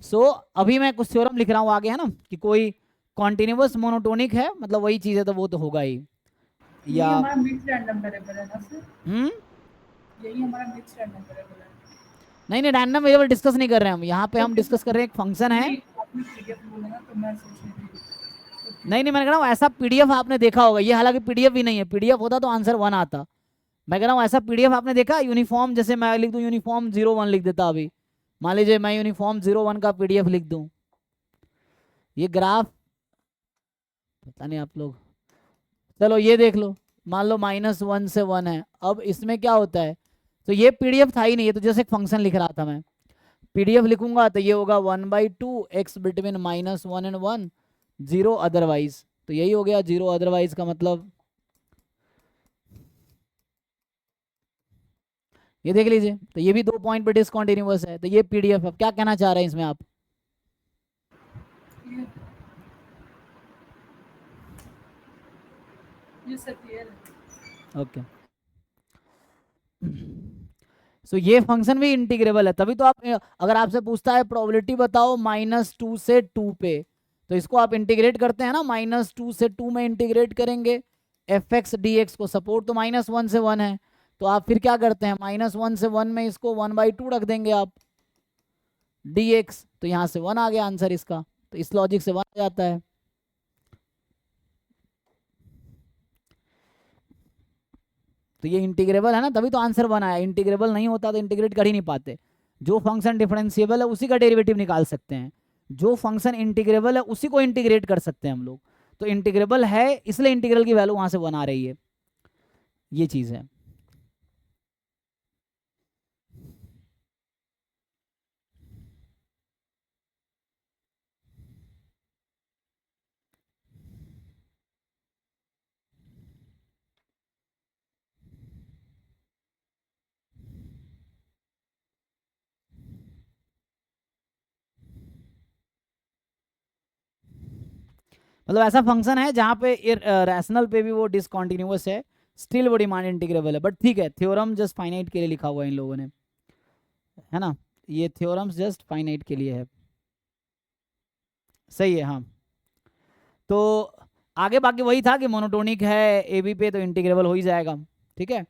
सो अभी मैं कुछ थ्योरम लिख रहा हूँ आगे, है ना, कि कोई कॉन्टिन्यूअस मोनोटोनिक है मतलब वही चीज़ है तो वो तो होगा ही. ये हमारा मिक्स्ड रैंडम वेरिएबल है ना सर? यही हमारा मिक्स्ड रैंडम वेरिएबल है. नहीं रैंडम वेरिएबल डिस्कस नहीं कर रहे हैं हम यहाँ पे. हम डिस्कस कर रहे हैं एक फंक्शन है. आपने पीडीएफ बोला ना तो मैं सोच रही थी. नहीं मैं कह रहा हूँ ऐसा पीडीएफ आपने देखा होगा. ये हालांकि पीडीएफ भी नहीं है, पीडीएफ होता तो आंसर 1 आता. मैं कह रहा हूँ ऐसा पीडीएफ आपने देखा यूनिफॉर्म, जैसे मैं लिख दूँ यूनिफॉर्म 01 लिख देता. अभी मान लीजिए मैं यूनिफॉर्म 01 का पीडीएफ लिख दूँ. ये ग्राफ पता नहीं आप लोग, चलो ये देख लो. मान लो -1 से 1 है. अब इसमें क्या होता है, तो ये पीडीएफ था ही नहीं, ये तो जैसे एक फंक्शन लिख रहा था मैं. पीडीएफ लिखूंगा तो ये होगा 1/2 x बिटवीन -1 and 1, 0 अदरवाइज. तो यही हो गया 0 अदरवाइज का मतलब ये देख लीजिए. तो ये भी 2 पॉइंट पे डिसकंटिन्यूअस है. तो ये पीडीएफ. अब क्या कहना चाह रहे हैं इसमें आप? ये सर क्लियर है. ओके. सो ये फंक्शन भी इंटीग्रेबल है. तभी तो आप, अगर आपसे पूछता है प्रोबेबिलिटी बताओ -2 से 2 पे, तो इसको आप इंटीग्रेट करते हैं ना. -2 से 2 में इंटीग्रेट करेंगे. fx dx को सपोर्ट तो -1 से 1 है, तो आप फिर क्या करते हैं, -1 से 1 में इसको 1/2 रख देंगे आप dx. तो यहाँ से 1 आ गया आंसर इसका. तो इस लॉजिक से 1 आ जाता है. तो ये इंटीग्रेबल है ना, तभी तो आंसर 1 आया. इंटीग्रेबल नहीं होता तो इंटीग्रेट कर ही नहीं पाते. जो फंक्शन डिफरेंशिएबल है उसी का डेरिवेटिव निकाल सकते हैं. जो फंक्शन इंटीग्रेबल है उसी को इंटीग्रेट कर सकते हैं हम लोग. तो इंटीग्रेबल है इसलिए इंटीग्रल की वैल्यू वहां से 1 आ रही है. ये चीज है. मतलब ऐसा फंक्शन है जहाँ पे रैशनल पे भी वो डिसकंटिन्यूअस है, स्टिल वो डिमांड इंटीग्रेबल है। बट ठीक है, थ्योरम जस्ट फाइनाइट के लिए लिखा हुआ है इन लोगों ने, है ना, ये थ्योरम्स जस्ट फाइनाइट के लिए है। सही है, हाँ। तो आगे बाकी वही था कि मोनोटोनिक है ए बी पे तो इंटीग्रेबल हो ही जाएगा, ठीक है।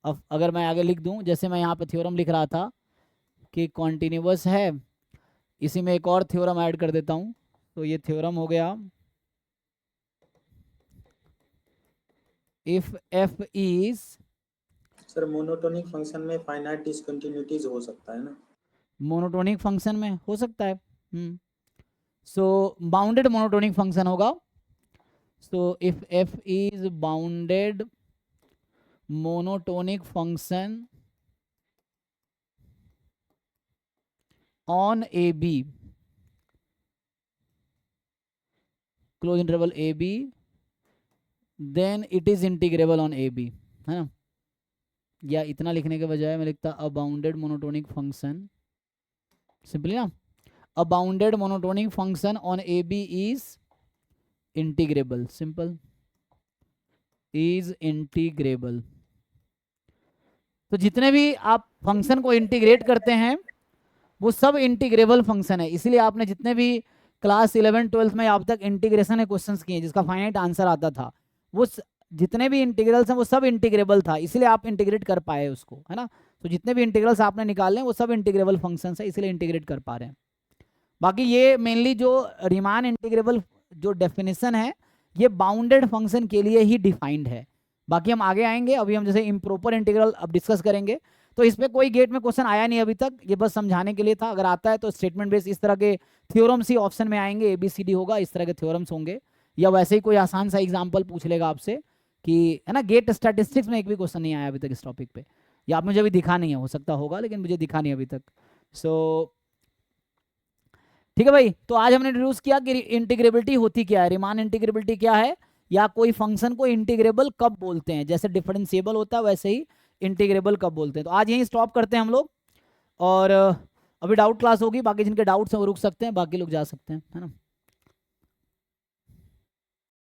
अब अगर मैं आगे लिख दूं, जैसे मैं यहाँ पे थ्योरम लिख रहा था कि कॉन्टिन्यूअस है, इसी में एक और थ्योरम ऐड कर देता हूँ, तो ये थ्योरम हो गया, if F is, sir monotonic function में फाइनाइट डिसकंटिन्यूटीज हो सकता है ना? मोनोटोनिक फंक्शन में हो सकता है, सो बाउंडेड मोनोटोनिक फंक्शन होगा। So if F is bounded monotonic function on AB, close interval AB, then it is integrable on AB, है ना। या इतना लिखने के बजाय मैं लिखता a bounded monotonic function, simply ना, a bounded monotonic function on AB is integrable, simple, is integrable. तो जितने भी आप फंक्शन को इंटीग्रेट करते हैं वो सब इंटीग्रेबल फंक्शन है, इसलिए आपने जितने भी क्लास 11 12 में अब तक इंटीग्रेशन के क्वेश्चंस किए जिसका फाइनाइट आंसर आता था, वो जितने भी इंटीग्रल्स हैं वो सब इंटीग्रेबल था, इसलिए आप इंटीग्रेट कर पाए उसको, है ना। तो जितने भी इंटीग्रल्स आपने निकाले हैं वो सब इंटीग्रेबल फंक्शंस है, इसलिए इंटीग्रेट कर पा रहे हैं। बाकी ये मेनली जो रीमान इंटीग्रेबल जो डेफिनेशन है ये बाउंडेड फंक्शन के लिए ही डिफाइंड है, बाकी हम आगे आएंगे। अभी हम जैसे इम्प्रॉपर इंटीग्रल अब डिस्कस करेंगे, तो इस पर कोई गेट में क्वेश्चन आया नहीं अभी तक, ये बस समझाने के लिए था। अगर आता है तो स्टेटमेंट बेस इस तरह के थ्योरम्स ही ऑप्शन में आएंगे, ABCD होगा, इस तरह के थ्योरम्स होंगे, या वैसे ही कोई आसान सा एग्जाम्पल पूछ लेगा आपसे कि, है ना। गेट स्टैटिस्टिक्स में एक भी क्वेश्चन नहीं आया अभी तक इस टॉपिक पे, या आप मुझे अभी दिखा नहीं है, हो सकता होगा लेकिन मुझे दिखा नहीं अभी तक। सो ठीक है भाई, तो आज हमने इंट्रोड्यूस किया कि इंटीग्रेबिलिटी होती क्या है, रीमान इंटीग्रेबिलिटी क्या है, या कोई फंक्शन को इंटीग्रेबल कब बोलते हैं, जैसे डिफरेंशिएबल होता है वैसे ही इंटीग्रेबल कब बोलते हैं। तो आज यहीं स्टॉप करते हैं हम लोग, और अभी डाउट क्लास होगी, बाकी जिनके डाउट्स हैं वो रुक सकते हैं, बाकी लोग जा सकते हैं, है ना।